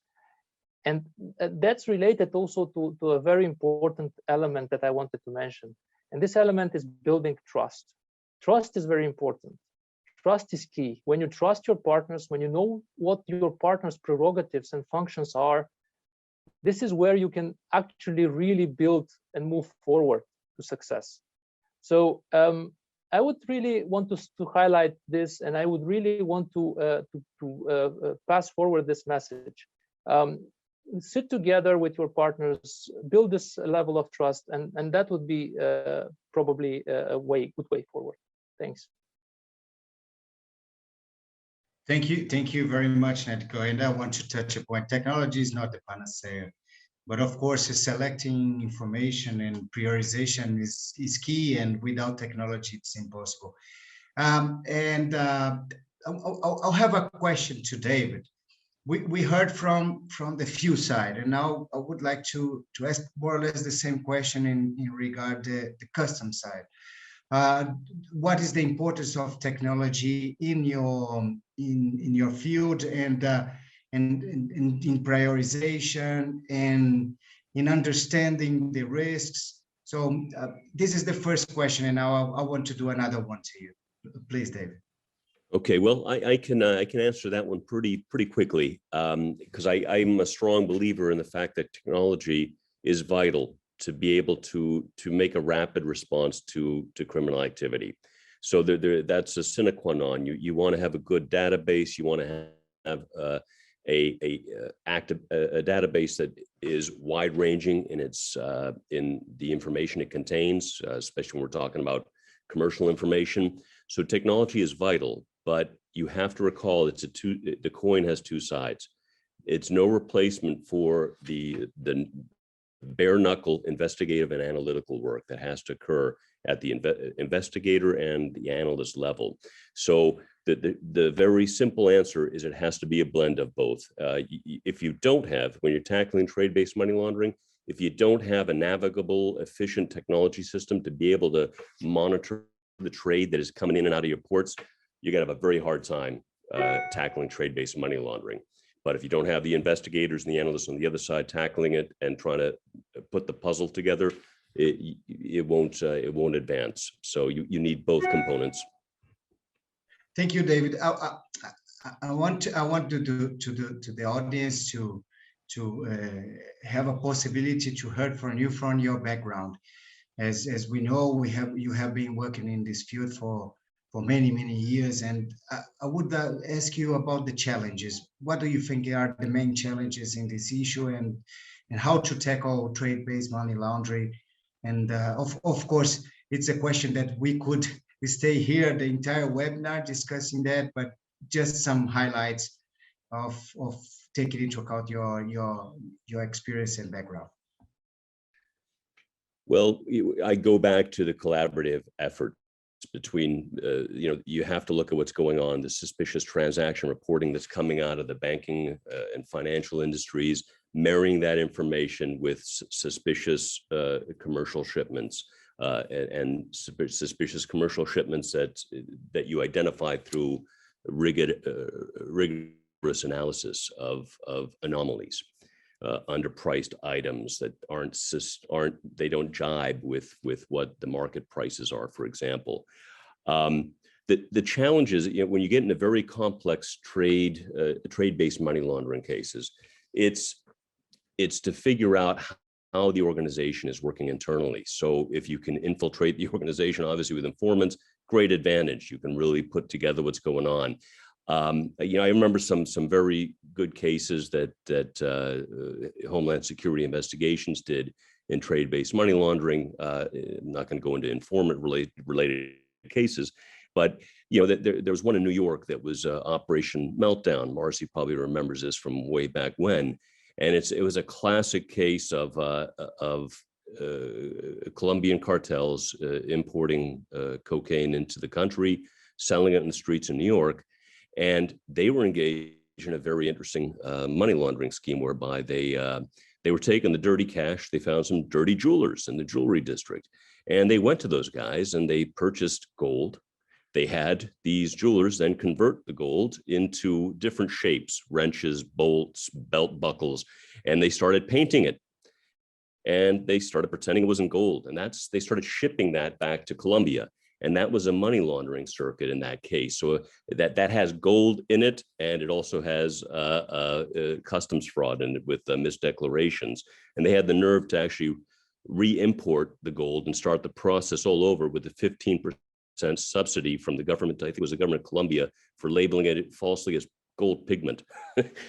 And that's related also to a very important element that I wanted to mention. And this element is building trust. Trust is very important. Trust is key. When you trust your partners, when you know what your partners' prerogatives and functions are, this is where you can actually really build and move forward to success. So I would really want to highlight this, and I would really want to pass forward this message. Sit together with your partners, build this level of trust, and that would be probably a good way forward. Thanks. Thank you very much, Nedko. And I want to touch a point. Technology is not the panacea, but of course, selecting information and prioritization is key. And without technology, it's impossible. I'll have a question to David. We heard from the few side, and now I would like to ask more or less the same question in regard to the custom side. What is the importance of technology in your field and in prioritization and in understanding the risks? So this is the first question, and now I want to do another one to you. Please, David. Okay, well, I can answer that one pretty quickly, because I'm a strong believer in the fact that technology is vital to be able to make a rapid response to criminal activity. So that's a sine qua non. You want to have a good database. You want to have a database that is wide-ranging in its in the information it contains, especially when we're talking about commercial information. So technology is vital. But you have to recall the coin has two sides. It's no replacement for the bare knuckle investigative and analytical work that has to occur at the investigator and the analyst level. So the very simple answer is it has to be a blend of both. If you don't have, when you're tackling trade-based money laundering, if you don't have a navigable, efficient technology system to be able to monitor the trade that is coming in and out of your ports, you're gonna have a very hard time tackling trade-based money laundering. But if you don't have the investigators and the analysts on the other side tackling it and trying to put the puzzle together, it won't advance. So you need both components. Thank you, David. I want to do to the audience to have a possibility to hear from you from your background. As we know, you have been working in this field for many years, and I would ask you about the challenges. What do you think are the main challenges in this issue, and how to tackle trade-based money laundering? And of course, it's a question that we could stay here the entire webinar discussing that, but just some highlights of taking into account your experience and background. Well, I go back to the collaborative effort between, you have to look at what's going on, the suspicious transaction reporting that's coming out of the banking and financial industries, marrying that information with suspicious commercial shipments and suspicious commercial shipments that you identify through rigorous analysis of anomalies. Underpriced items that they don't jibe with what the market prices are, for example. The challenge is, when you get into very complex trade-based money laundering cases, it's to figure out how the organization is working internally. So if you can infiltrate the organization, obviously with informants, great advantage. You can really put together what's going on. I remember some very good cases that Homeland Security investigations did in trade-based money laundering. I'm not going to go into informant related cases, but there was one in New York that was Operation Meltdown. Marcy probably remembers this from way back when, And it was a classic case of Colombian cartels importing cocaine into the country, selling it in the streets of New York. And they were engaged in a very interesting money laundering scheme whereby they were taking the dirty cash. They found some dirty jewelers in the jewelry district. And they went to those guys and they purchased gold. They had these jewelers then convert the gold into different shapes, wrenches, bolts, belt buckles, and they started painting it. And they started pretending it wasn't gold. And they started shipping that back to Colombia. And that was a money laundering circuit in that case. So that has gold in it, and it also has customs fraud in it with misdeclarations. And they had the nerve to actually re-import the gold and start the process all over with the 15% subsidy from the government. I think it was the government of Colombia for labeling it falsely as gold pigment.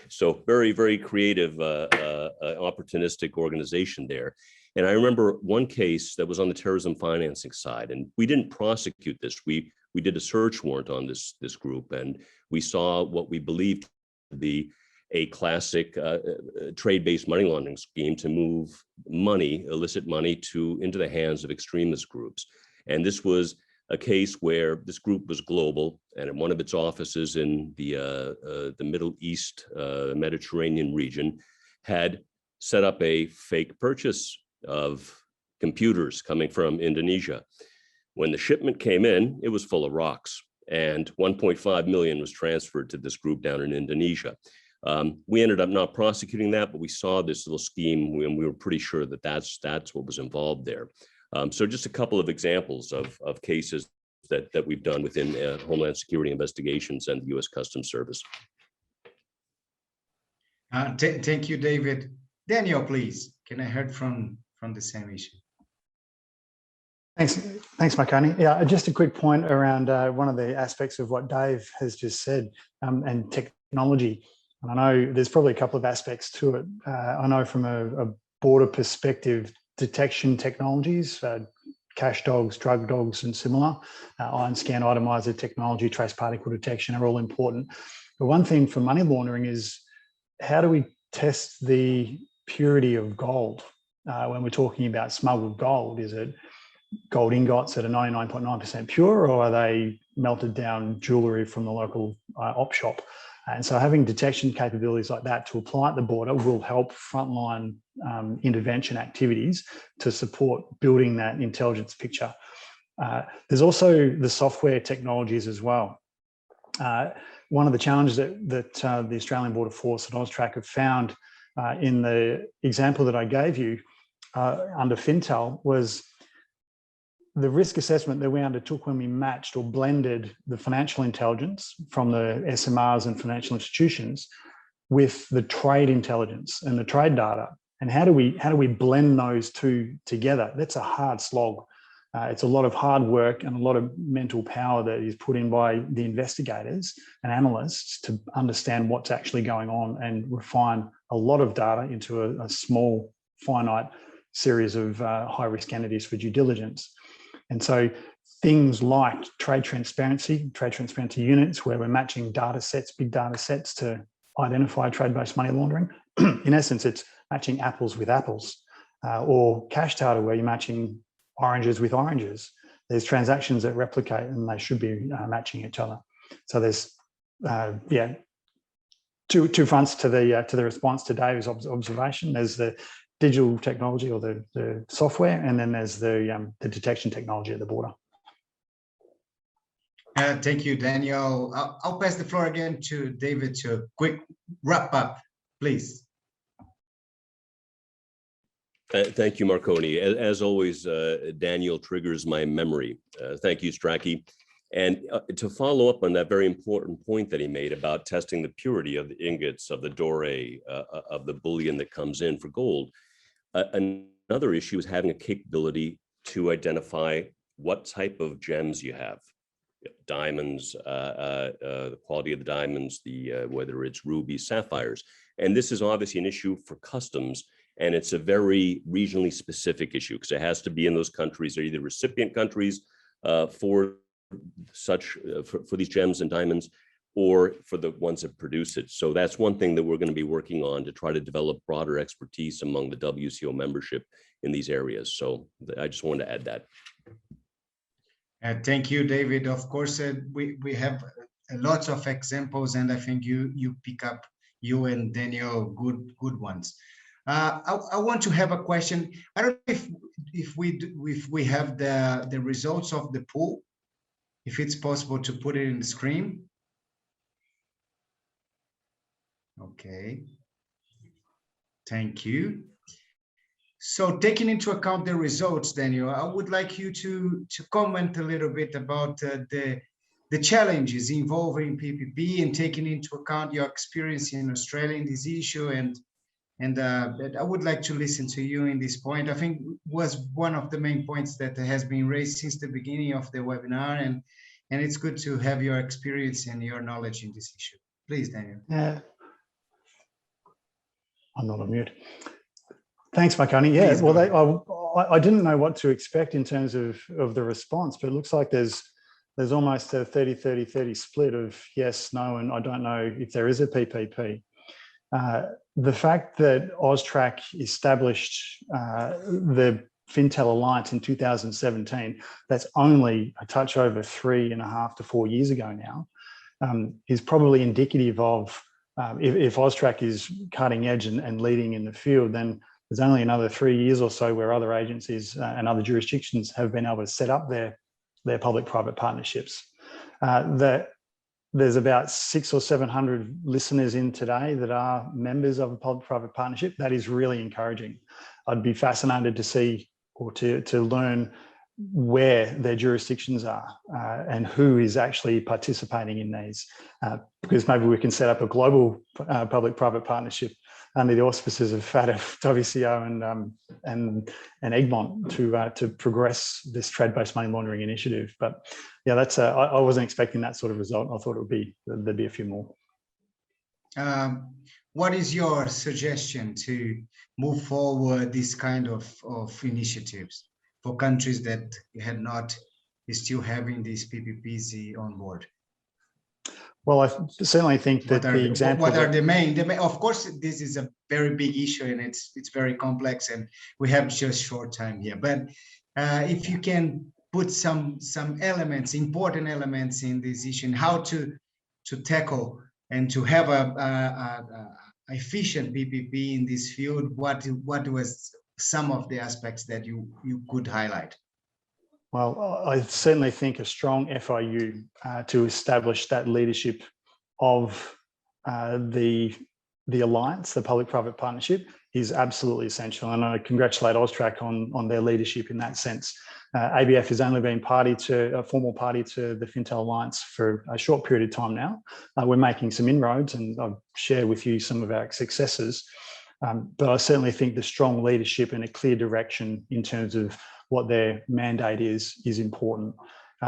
So very, very creative, opportunistic organization there. And I remember one case that was on the terrorism financing side, and we didn't prosecute this. We did a search warrant on this group, and we saw what we believed to be a classic trade-based money laundering scheme to move money, illicit money, into the hands of extremist groups. And this was a case where this group was global, and in one of its offices in the Middle East, Mediterranean region, had set up a fake purchase of computers coming from Indonesia. When the shipment came in, it was full of rocks, and 1.5 million was transferred to this group down in Indonesia. We ended up not prosecuting that, but we saw this little scheme and we were pretty sure that that's what was involved there. So just a couple of examples of cases that we've done within Homeland Security investigations and the U.S. Customs Service. Thank you, David. Daniel, please, can I hear from the same issue? Thanks, Marconi. Yeah, just a quick point around one of the aspects of what Dave has just said, and technology. And I know there's probably a couple of aspects to it. I know from a border perspective, detection technologies, cash dogs, drug dogs, and similar, ion scan atomizer technology, trace particle detection are all important. But one thing for money laundering is, how do we test the purity of gold? When we're talking about smuggled gold, is it gold ingots that are 99.9% pure, or are they melted down jewelry from the local op shop? And so having detection capabilities like that to apply at the border will help frontline intervention activities to support building that intelligence picture. There's also the software technologies as well. One of the challenges that the Australian Border Force and AUSTRAC have found in the example that I gave you under Fintel was the risk assessment that we undertook when we matched or blended the financial intelligence from the SMRs and financial institutions with the trade intelligence and the trade data. And how do we blend those two together? That's a hard slog. It's a lot of hard work and a lot of mental power that is put in by the investigators and analysts to understand what's actually going on and refine a lot of data into a small, finite series of high-risk entities for due diligence. And so things like trade transparency units, where we're matching data sets, big data sets, to identify trade-based money laundering. In essence, it's matching apples with apples, or cash data, where you're matching oranges with oranges. There's transactions that replicate and they should be matching each other. So there's, two fronts to the response to Dave's observation. There's the digital technology, or the software, and then there's the detection technology at the border. Thank you, Daniel. I'll pass the floor again to David to a quick wrap up, please. Thank you, Marconi. As always, Daniel triggers my memory. Thank you, Strachey. And to follow up on that very important point that he made about testing the purity of the ingots, of the doré, of the bullion that comes in for gold, another issue is having a capability to identify what type of gems you have. Diamonds, the quality of the diamonds, whether it's rubies, sapphires. And this is obviously an issue for customs, and it's a very regionally specific issue because it has to be in those countries. They're either recipient countries for these gems and diamonds, or for the ones that produce it. So that's one thing that we're going to be working on, to try to develop broader expertise among the WCO membership in these areas. So I just wanted to add that. Thank you, David. Of course, we have lots of examples, and I think you pick up, you and Daniel, good ones. I want to have a question. I don't know if we have the results of the poll, if it's possible to put it in the screen. Okay. Thank you. So taking into account the results, Daniel, I would like you to comment a little bit about the challenges involving PPP, and taking into account your experience in Australia in this issue. And I would like to listen to you in this point. I think was one of the main points that has been raised since the beginning of the webinar, and it's good to have your experience and your knowledge in this issue. Please, Daniel. Yeah. I'm not on mute. Thanks, Marconi. Yeah, Please, well, I didn't know what to expect in terms of the response, but it looks like there's almost a 30-30-30 split of yes, no, and I don't know if there is a PPP. The fact that AUSTRAC established the Fintel Alliance in 2017, that's only a touch over 3.5 to 4 years ago now, is probably indicative of if AUSTRAC is cutting edge and leading in the field, then there's only another 3 years or so where other agencies and other jurisdictions have been able to set up their public-private partnerships. There's about 600 or 700 listeners in today that are members of a public-private partnership. That is really encouraging. I'd be fascinated to see or to learn where their jurisdictions are and who is actually participating in these, because maybe we can set up a global public-private partnership under the auspices of FATF, WCO, and Egmont to progress this trade-based money laundering initiative. But yeah, that's I wasn't expecting that sort of result. I thought there'd be a few more. What is your suggestion to move forward this kind of initiatives for countries that had not still having these PPPs on board? Well, I certainly think that the example. What are the main? Of course, this is a very big issue, and it's very complex, and we have just short time here. But if you can put some elements, important elements in this issue, and how to tackle and to have a efficient PPP in this field, what was some of the aspects that you could highlight? Well, I certainly think a strong FIU to establish that leadership of the alliance, the public-private partnership, is absolutely essential. And I congratulate AUSTRAC on their leadership in that sense. ABF has only been a formal party to the Fintel Alliance for a short period of time now. We're making some inroads, and I've shared with you some of our successes. But I certainly think the strong leadership and a clear direction in terms of what their mandate is important.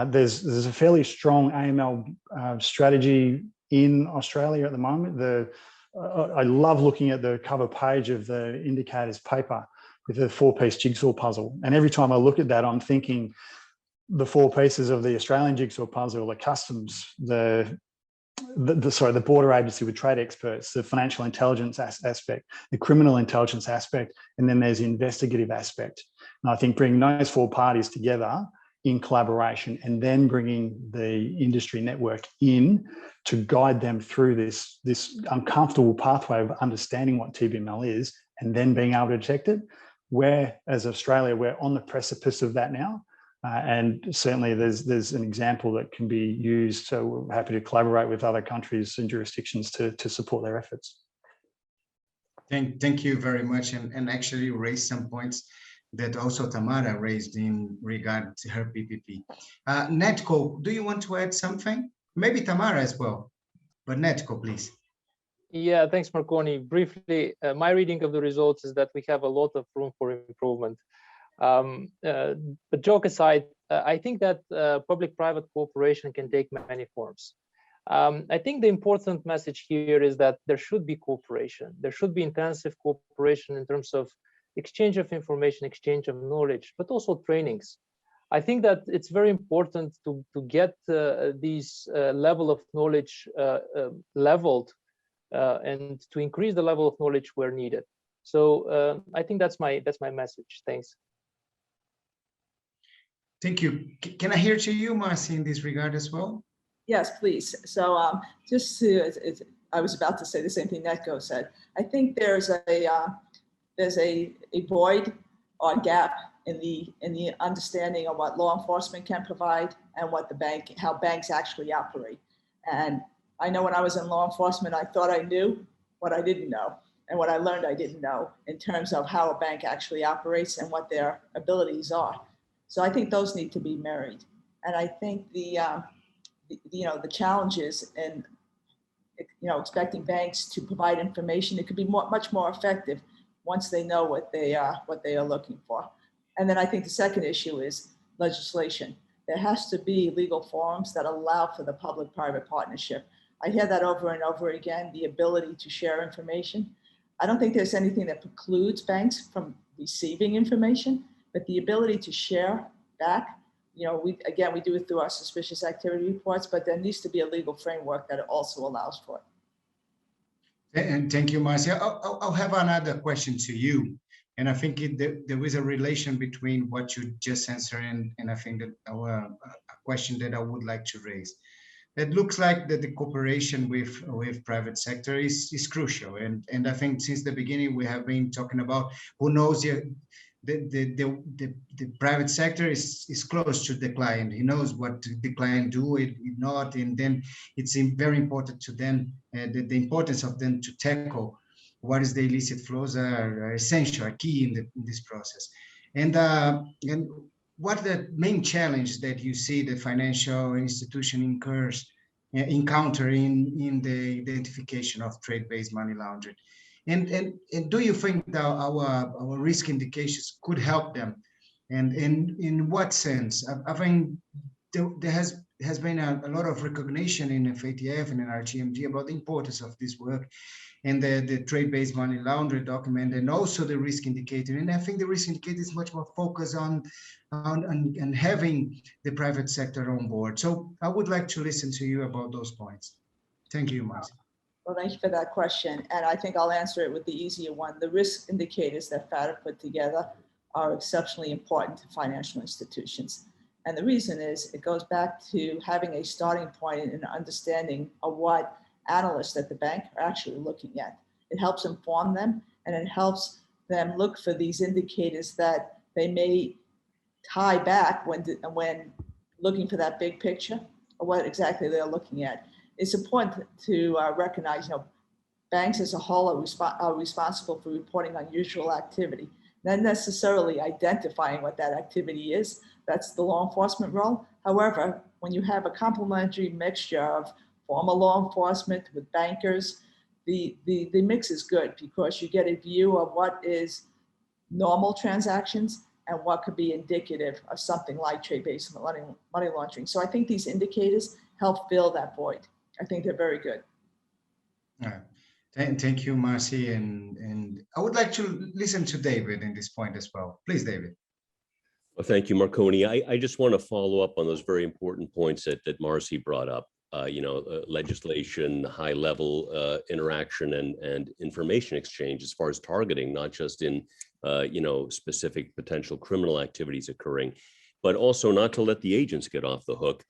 There's a fairly strong AML strategy in Australia at the moment. I love looking at the cover page of the indicators paper with the 4-piece jigsaw puzzle. And every time I look at that, I'm thinking the 4 pieces of the Australian jigsaw puzzle: the customs, the border agency with trade experts, the financial intelligence aspect, the criminal intelligence aspect, and then there's the investigative aspect. And I think bringing those 4 parties together in collaboration, and then bringing the industry network in to guide them through this uncomfortable pathway of understanding what TBML is, and then being able to detect it. As Australia, we're on the precipice of that now. And certainly there's an example that can be used. So we're happy to collaborate with other countries and jurisdictions to support their efforts. Thank you very much. And actually raised some points that also Tamara raised in regard to her PPP. Nedko, do you want to add something? Maybe Tamara as well, but Nedko, please. Yeah, thanks, Marconi. Briefly, my reading of the results is that we have a lot of room for improvement. But joke aside, I think that public-private cooperation can take many forms. I think the important message here is that there should be cooperation. There should be intensive cooperation in terms of exchange of information, exchange of knowledge, but also trainings. I think that it's very important to get these level of knowledge leveled and to increase the level of knowledge where needed. So I think that's my message. Thanks. Thank you. Can I hear to you, Marcy, in this regard as well? Yes, please. So just to, I was about to say the same thing Nedko said. I think there's a void or gap in the understanding of what law enforcement can provide and what how banks actually operate. And I know when I was in law enforcement, I thought I knew what I didn't know, and what I learned I didn't know in terms of how a bank actually operates and what their abilities are. So I think those need to be married. And I think the challenges in expecting banks to provide information, it could be much more effective once they know what they are looking for. And then I think the second issue is legislation. There has to be legal forums that allow for the public-private partnership. I hear that over and over again, the ability to share information. I don't think there's anything that precludes banks from receiving information, but the ability to share back, we do it through our suspicious activity reports, but there needs to be a legal framework that also allows for it. And thank you, Marcy. I'll have another question to you. And I think there is a relation between what you just answered and I think that a question that I would like to raise. It looks like that the cooperation with private sector is crucial. And I think since the beginning, we have been talking about who knows the private sector is close to the client. He knows what the client do, it not, and then it's very important to them, the importance of them to tackle what is the illicit flows are essential, are key in this process. And what the main challenge that you see the financial institution encounter in the identification of trade-based money laundering? And do you think that our risk indications could help them? And in what sense? I think there has been a lot of recognition in FATF and in RTMG about the importance of this work and the trade-based money laundering document, and also the risk indicator. And I think the risk indicator is much more focused on having the private sector on board. So I would like to listen to you about those points. Thank you, Marcy. Well, thank you for that question. And I think I'll answer it with the easier one. The risk indicators that FATF put together are exceptionally important to financial institutions. And the reason is it goes back to having a starting point and an understanding of what analysts at the bank are actually looking at. It helps inform them, and it helps them look for these indicators that they may tie back when looking for that big picture of what exactly they're looking at. It's important to recognize, banks as a whole are responsible for reporting unusual activity, not necessarily identifying what that activity is. That's the law enforcement role. However, when you have a complementary mixture of former law enforcement with bankers, the mix is good because you get a view of what is normal transactions and what could be indicative of something like trade-based money laundering. So I think these indicators help fill that void. I think they're very good. All right. Thank you, Marcy. And I would like to listen to David in this point as well. Please, David. Well, thank you, Marconi. I just want to follow up on those very important points that Marcy brought up. Legislation, high-level interaction and information exchange as far as targeting, not just in specific potential criminal activities occurring, but also not to let the agents get off the hook.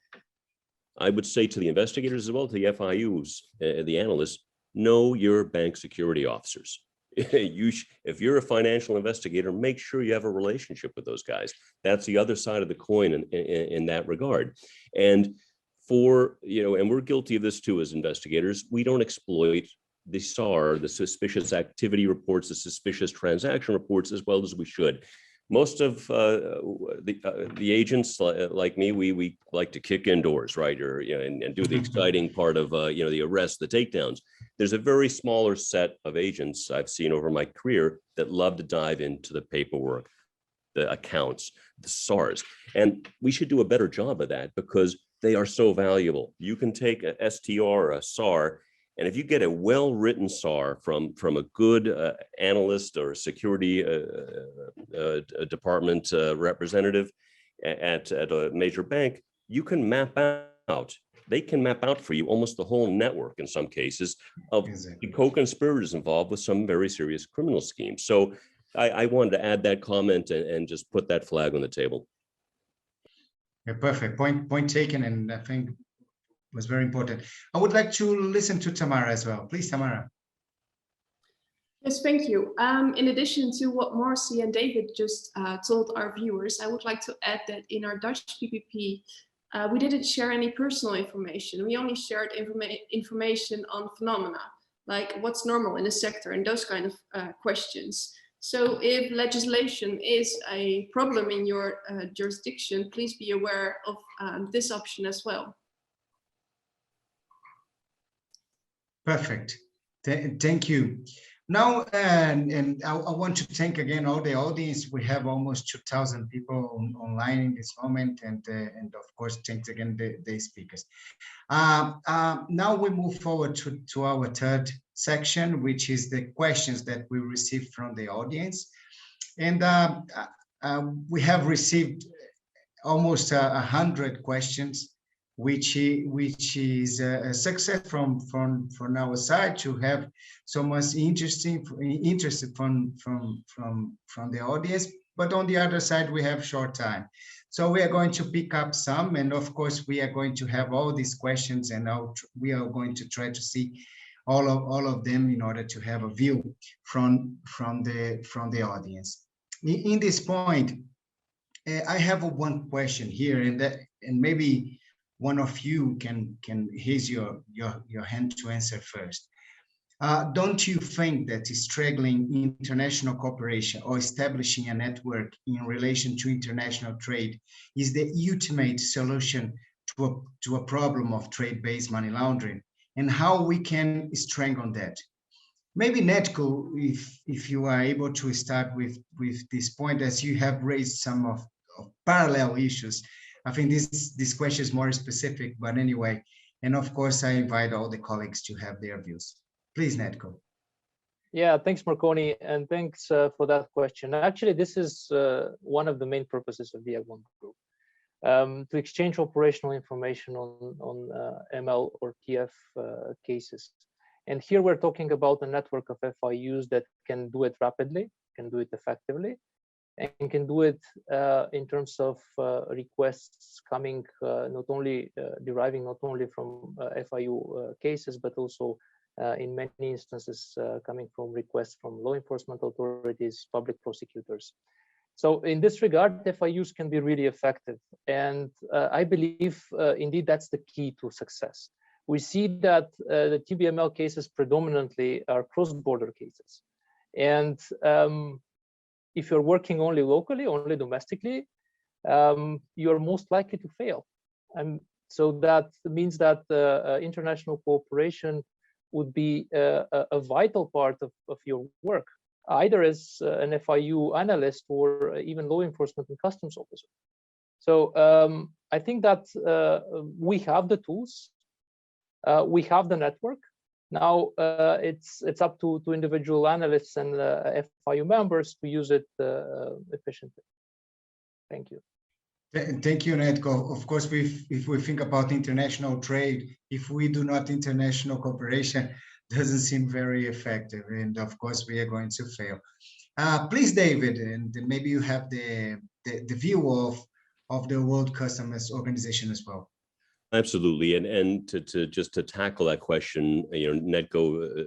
I would say to the investigators as well, to the FIUs, the analysts, know your bank security officers. If you're a financial investigator, make sure you have a relationship with those guys. That's the other side of the coin in that regard. And and we're guilty of this too as investigators, we don't exploit the SAR, the suspicious activity reports, the suspicious transaction reports as well as we should. Most of the agents like me, we like to kick indoors, right? And do the exciting part of the arrests, the takedowns. There's a very smaller set of agents I've seen over my career that love to dive into the paperwork, the accounts, the SARs. And we should do a better job of that because they are so valuable. You can take a STR, a SAR, and if you get a well-written SAR from a good analyst or security department representative, at a major bank, you can map out. They can map out for you almost the whole network in some cases of Exactly. the co-conspirators involved with some very serious criminal schemes. So I wanted to add that comment and just put that flag on the table. Yeah, perfect. Point taken, and I think was very important. I would like to listen to Tamara as well. Please, Tamara. Yes, thank you. In addition to what Marcy and David just told our viewers, I would like to add that in our Dutch PPP, we didn't share any personal information. We only shared information on phenomena, like what's normal in the sector and those kind of questions. So if legislation is a problem in your jurisdiction, please be aware of this option as well. Perfect. Thank you. Now, and I want to thank again all the audience. We have almost 2,000 people online in this moment, and of course, thanks again the speakers. Now we move forward to our third section, which is the questions that we received from the audience, and we have received almost 100 questions, which is a success from our side to have so much interested from the audience. But on the other side, we have short time, so we are going to pick up some, and of course we are going to have all these questions, and we are going to try to see all of them in order to have a view from the audience. In this point, I have one question here, and maybe one of you can raise your hand to answer first. Don't you think that struggling international cooperation or establishing a network in relation to international trade is the ultimate solution to a problem of trade-based money laundering, and how we can strengthen that? Maybe Nedko, if you are able to start with this point, as you have raised some of parallel issues. I think this question is more specific, but anyway, and of course, I invite all the colleagues to have their views. Please, Nedko. Yeah, thanks, Marconi, and thanks for that question. Actually, this is one of the main purposes of the Egmont Group, to exchange operational information on ML or TF cases. And here we're talking about a network of FIUs that can do it rapidly, can do it effectively, and can do it in terms of requests coming deriving not only from FIU cases, but also in many instances coming from requests from law enforcement authorities, public prosecutors. So in this regard, FIUs can be really effective. And I believe indeed that's the key to success. We see that the TBML cases predominantly are cross-border cases. And if you're working only locally, only domestically, you're most likely to fail. And so that means that international cooperation would be a vital part of your work, either as an FIU analyst or even law enforcement and customs officer. So I think that we have the tools, we have the network. Now it's up to individual analysts and FIU members to use it efficiently. Thank you. Thank you, Nedko. Of course, if we think about international trade, if we do not international cooperation, doesn't seem very effective. And of course, we are going to fail. Please, David, and maybe you have the view of the World Customs Organization as well. Absolutely, and to tackle that question, Nedko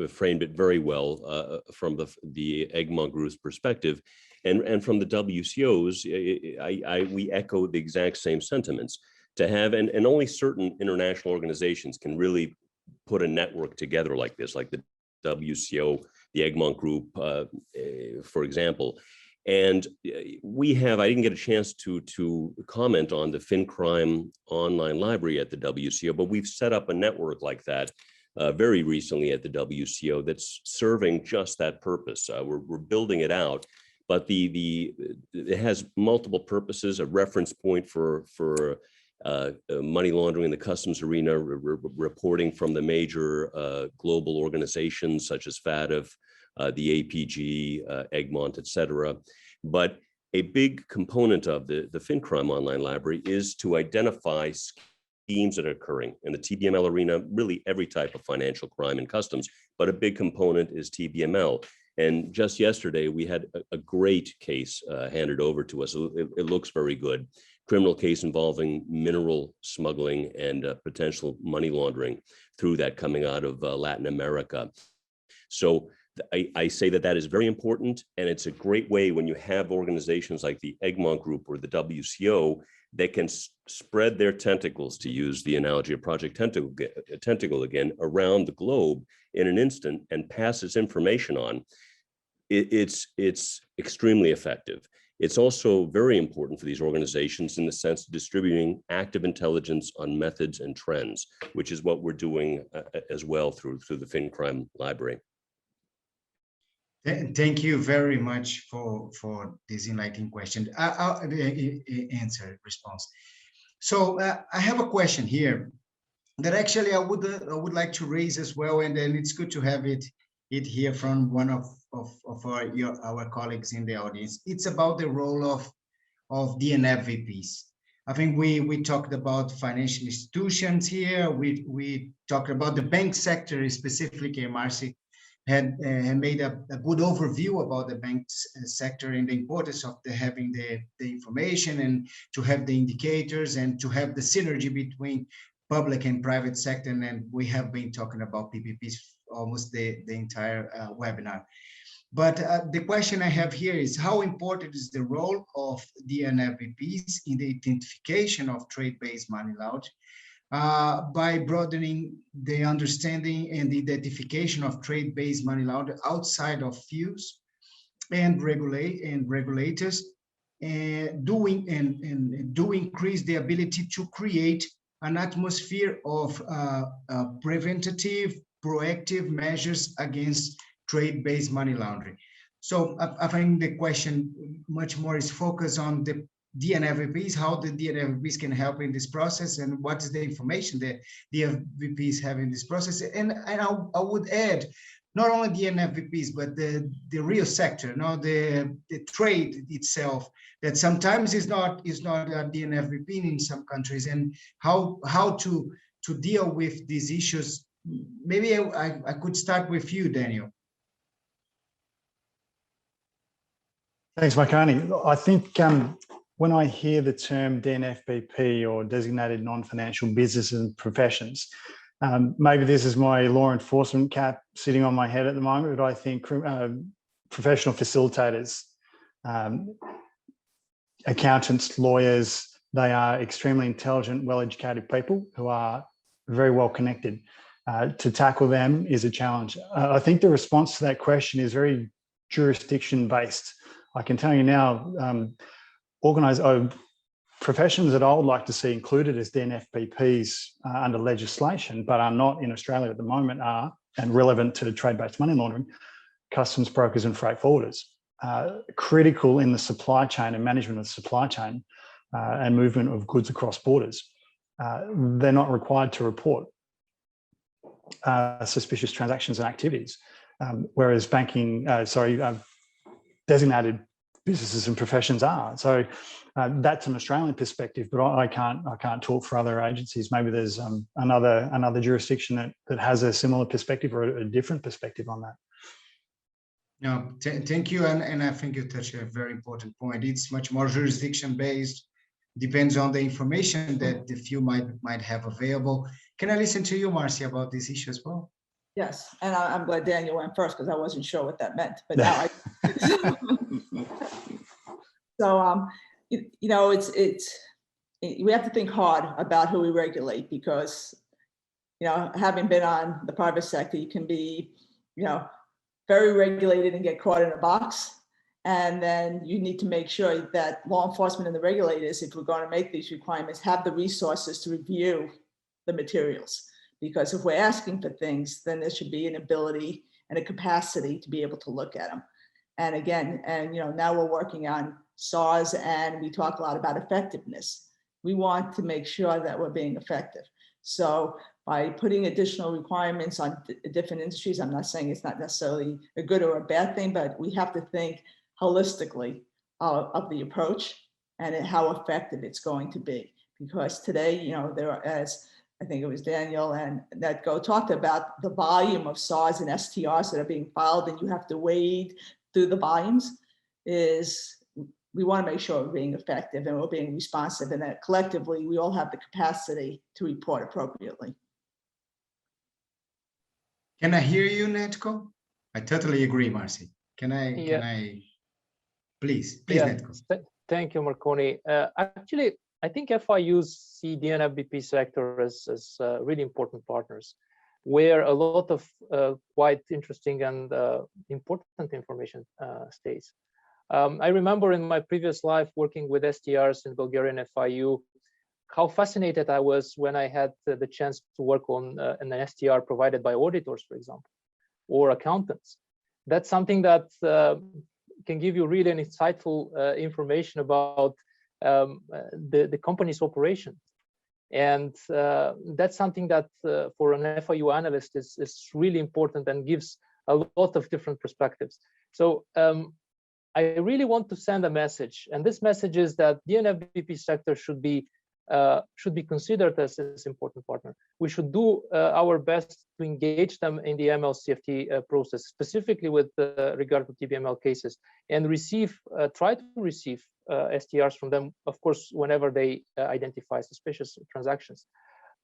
framed it very well from the Egmont Group's perspective, and from the WCOs, we echo the exact same sentiments. To have and only certain international organizations can really put a network together like this, like the WCO, the Egmont Group, for example. And I didn't get a chance to comment on the FinCrime online library at the WCO, but we've set up a network like that very recently at the WCO that's serving just that purpose. We're building it out, but it has multiple purposes, a reference point for money laundering in the customs arena, reporting from the major global organizations such as FATF, the APG, Egmont, et cetera. But a big component of the FinCrime online library is to identify schemes that are occurring in the TBML arena, really every type of financial crime and customs, but a big component is TBML. And just yesterday, we had a great case handed over to us. It looks very good. Criminal case involving mineral smuggling and potential money laundering through that coming out of Latin America. So I say that is very important, and it's a great way when you have organizations like the Egmont Group or the WCO that can spread their tentacles, to use the analogy of Project Tentacle again, around the globe in an instant and pass this information on. It's extremely effective. It's also very important for these organizations in the sense of distributing active intelligence on methods and trends, which is what we're doing as well through the FinCrime library. Thank you very much for this enlightening question, response. So I have a question here that actually I would like to raise as well, and then it's good to have it here from one of our colleagues in the audience. It's about the role of the Nfvps. I think we talked about financial institutions here. We talked about the bank sector specifically. Marcy had made a good overview about the bank sector and the importance of having the information and to have the indicators and to have the synergy between public and private sector. And we have been talking about PPPs almost the entire webinar. But the question I have here is, how important is the role of the Nfvps in the identification of trade-based money laundering by broadening the understanding and the identification of trade-based money laundering outside of fields and regulators, and do increase the ability to create an atmosphere of preventative, proactive measures against trade-based money laundering. So I think the question much more is focused on the Nfvps, how the Nfvps can help in this process, and what is the information that the Nfvps have in this process. And I would add, not only the Nfvps, but the real sector, the trade itself, that sometimes is not the Nfvp in some countries, and how to deal with these issues. Maybe I could start with you, Daniel. Thanks, Marconi. I think when I hear the term DNFBP or designated non-financial businesses and professions, maybe this is my law enforcement cap sitting on my head at the moment, but I think professional facilitators, accountants, lawyers, they are extremely intelligent, well-educated people who are very well connected. To tackle them is a challenge. I think the response to that question is very jurisdiction-based. I can tell you now, professions that I would like to see included as DNFBPs under legislation, but are not in Australia at the moment, are, and relevant to trade-based money laundering, customs brokers and freight forwarders. Critical in the supply chain and management of the supply chain and movement of goods across borders. They're not required to report suspicious transactions and activities, whereas designated businesses and professions are. So that's an Australian perspective, but I can't talk for other agencies. Maybe there's another jurisdiction that has a similar perspective or a different perspective on that. No, thank you, and I think you touched a very important point. It's much more jurisdiction based. Depends on the information that the few might have available. Can I listen to you, Marcy, about this issue as well? Yes, and I'm glad Daniel went first because I wasn't sure what that meant, but now So, we have to think hard about who we regulate because, having been on the private sector, you can be, very regulated and get caught in a box. And then you need to make sure that law enforcement and the regulators, if we're going to make these requirements, have the resources to review the materials. Because if we're asking for things, then there should be an ability and a capacity to be able to look at them. And again, now we're working on SARS and we talk a lot about effectiveness. We want to make sure that we're being effective. So by putting additional requirements on different industries, I'm not saying it's not necessarily a good or a bad thing, but we have to think holistically of the approach and how effective it's going to be. Because today, you know, there are, as I think it was Daniel and Nedko talked about, the volume of SARs and STRs that are being filed, and you have to wade through the volumes. Is we want to make sure we're being effective and we're being responsive, and that collectively we all have the capacity to report appropriately. Can I hear you, Nedko? I totally agree, Marcy. Can I? Yeah. Can I? Please, Yeah. Nedko. Thank you, Marconi. Actually, I think FIUs see the Nfvp sector as really important partners, where a lot of quite interesting and important information stays. I remember in my previous life working with STRs in Bulgarian FIU, how fascinated I was when I had the chance to work on an STR provided by auditors, for example, or accountants. That's something that can give you really an insightful information about the company's operation. And that's something that for an FIU analyst is really important and gives a lot of different perspectives. So I really want to send a message, and this message is that the Nfvp sector should be considered as an important partner. We should do our best to engage them in the ML-CFT process, specifically with regard to TBML cases, and try to receive STRs from them, of course, whenever they identify suspicious transactions.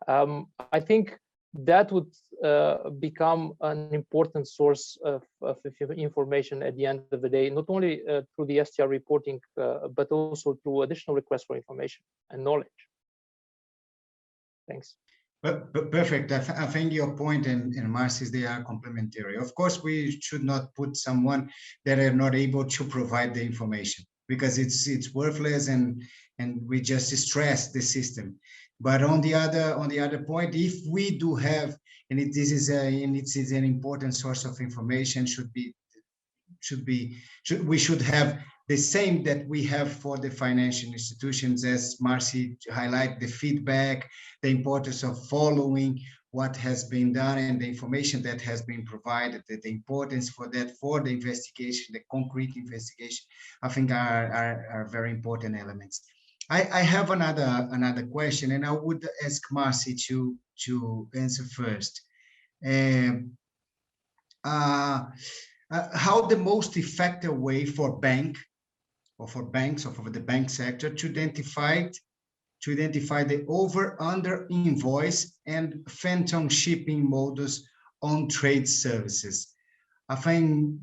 I think that would become an important source of information at the end of the day, not only through the STR reporting, but also through additional requests for information and knowledge. Thanks. Perfect. I think your point and Marcy's, they are complementary. Of course, we should not put someone that are not able to provide the information, because it's worthless and we just stress the system. But on the other point, if we do have, and this is an important source of information, we should have the same that we have for the financial institutions, as Marcy highlighted, the feedback, the importance of following what has been done and the information that has been provided, the importance for that, for the investigation, the concrete investigation, I think are very important elements. I have another question, and I would ask Marcy to answer first. How the most effective way for banks or for the bank sector to identify the over/under invoice and phantom shipping modus on trade services. I think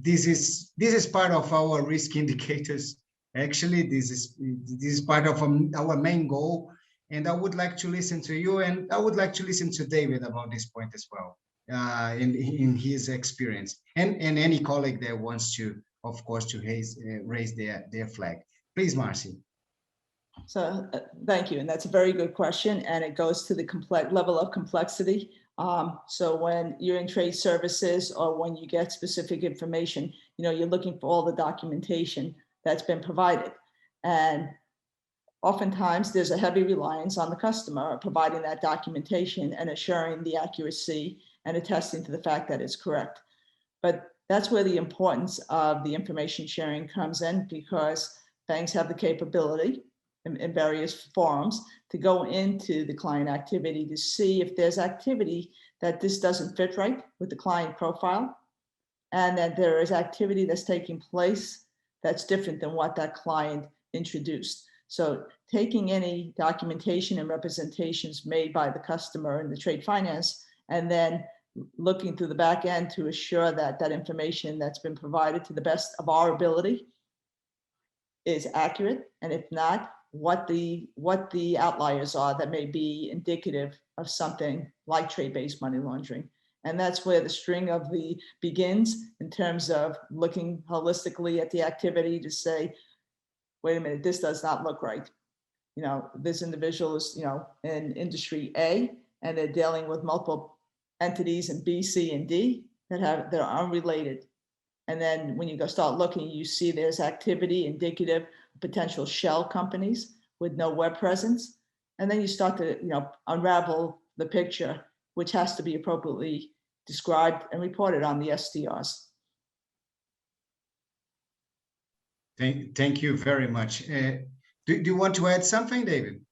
this is part of our risk indicators. Actually, this is part of our main goal, and I would like to listen to you, and I would like to listen to David about this point as well, in his experience, and any colleague that wants to, of course, to raise their flag. Please, Marcy. So thank you, and that's a very good question, and it goes to the level of complexity. So when you're in trade services or when you get specific information, you know, you're looking for all the documentation that's been provided, and oftentimes there's a heavy reliance on the customer providing that documentation and assuring the accuracy and attesting to the fact that it's correct. But that's where the importance of the information sharing comes in, because banks have the capability in various forums to go into the client activity to see if there's activity that this doesn't fit right with the client profile, and that there is activity that's taking place that's different than what that client introduced. So taking any documentation and representations made by the customer in the trade finance, and then looking through the back end to assure that that information that's been provided to the best of our ability is accurate, and if not, what the outliers are that may be indicative of something like trade-based money laundering. And that's where the string of the begins, in terms of looking holistically at the activity to say, wait a minute, this does not look right. You know, this individual is, you know, in industry A, and they're dealing with multiple entities in B, C, and D that are unrelated. And then when you go start looking, you see there's activity indicative of potential shell companies with no web presence. And then you start to, you know, unravel the picture, which has to be appropriately described and reported on the SDRs. Thank you very much. Do you want to add something, David?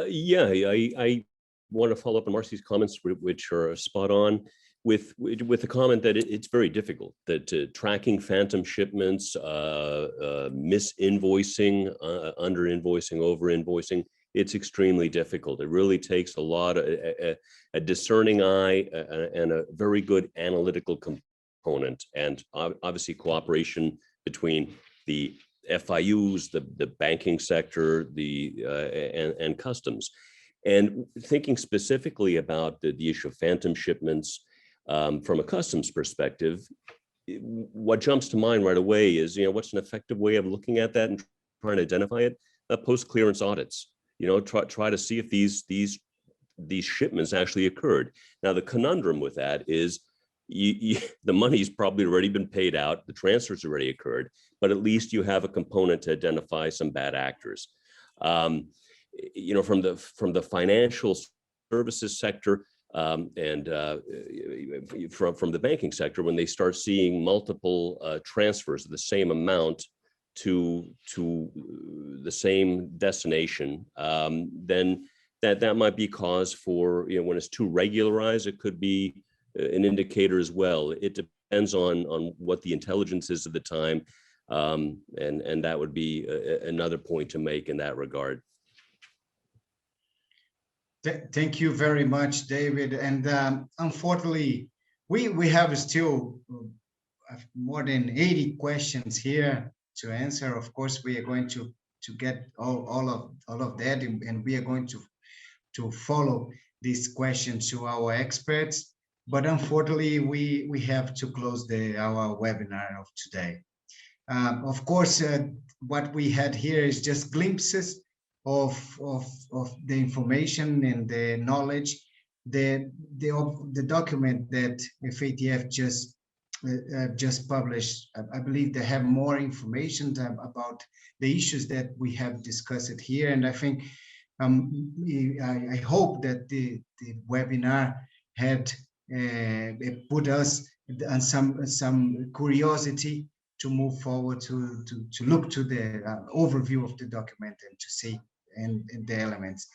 Yeah, I want to follow up on Marcy's comments, which are spot on, with the comment that it's very difficult, that tracking phantom shipments, misinvoicing, under-invoicing, over-invoicing, it's extremely difficult. It really takes a lot of a discerning eye and a very good analytical component, and obviously cooperation between the FIUs, the banking sector, and customs. And thinking specifically about the issue of phantom shipments from a customs perspective, what jumps to mind right away is, what's an effective way of looking at that and trying to identify it? Post-clearance audits. Try to see if these shipments actually occurred. Now, the conundrum with that is the money's probably already been paid out, the transfers already occurred, but at least you have a component to identify some bad actors. From the financial services sector and from the banking sector, when they start seeing multiple transfers of the same amount to the same destination, then that might be cause for, when it's too regularized, it could be an indicator as well. It depends on what the intelligence is at the time, and that would be another point to make in that regard. Thank you very much, David. And unfortunately, we have still more than 80 questions here to answer. Of course, we are going to get all of that, and we are going to follow these questions to our experts. But unfortunately, we have to close our webinar of today. Of course, what we had here is just glimpses of the information and the knowledge. The document that FATF just published, I believe they have more information about the issues that we have discussed here. And I think I hope that the webinar had put us on some curiosity to move forward, to look to the overview of the document and to see and the elements,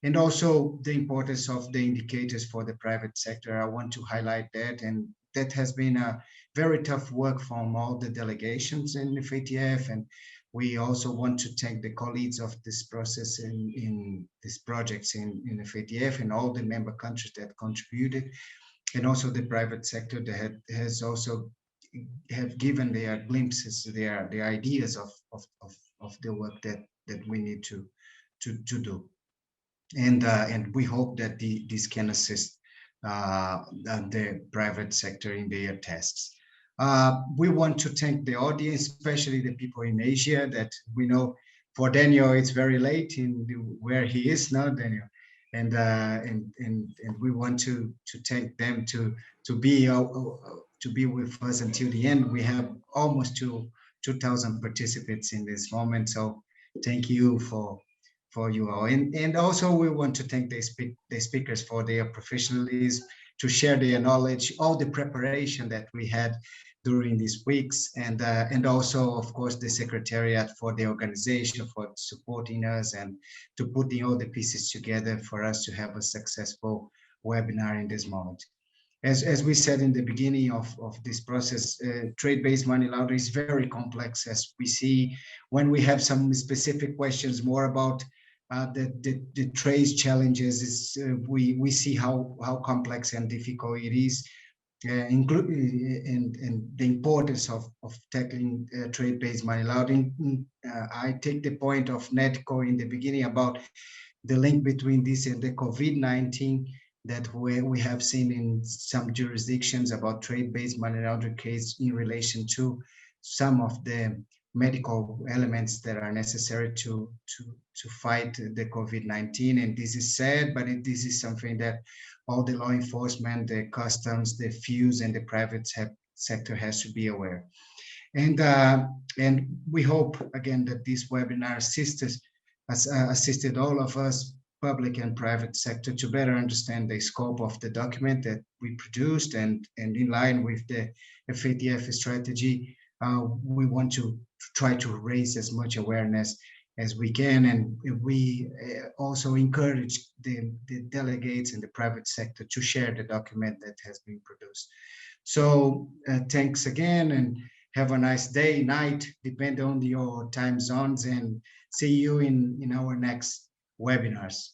and also the importance of the indicators for the private sector. I want to highlight that, and that has been a very tough work from all the delegations in the FATF, and we also want to thank the colleagues of this process in these projects in the FATF and all the member countries that contributed, and also the private sector that has also have given their glimpses, their ideas of the work that we need to do, and we hope that this can assist the private sector in their tasks. We want to thank the audience, especially the people in Asia, that we know for Daniel it's very late in where he is now, Daniel, and we want to thank them to be with us until the end. We have almost 2,000 participants in this moment, so thank you for you all. And also we want to thank the speakers for their professionalism, to share their knowledge, all the preparation that we had during these weeks, and also, of course, the Secretariat for the organization, for supporting us and to putting all the pieces together for us to have a successful webinar in this moment. As we said in the beginning of this process, trade-based money laundering is very complex, as we see when we have some specific questions more about the trade challenges. We see how complex and difficult it is, and the importance of tackling trade-based money laundering. I take the point of Nedko in the beginning about the link between this and the COVID-19 that we have seen in some jurisdictions about trade-based money laundering case in relation to some of the medical elements that are necessary to fight the COVID-19. And this is sad, but this is something that all the law enforcement, the customs, the FIUs, and the private sector has to be aware. And we hope again that this webinar assisted all of us, public and private sector, to better understand the scope of the document that we produced, and in line with the FATF strategy, we want to try to raise as much awareness as we can, and we also encourage the delegates in the private sector to share the document that has been produced. So thanks again, and have a nice day, night, depending on your time zones, and see you in our next webinars.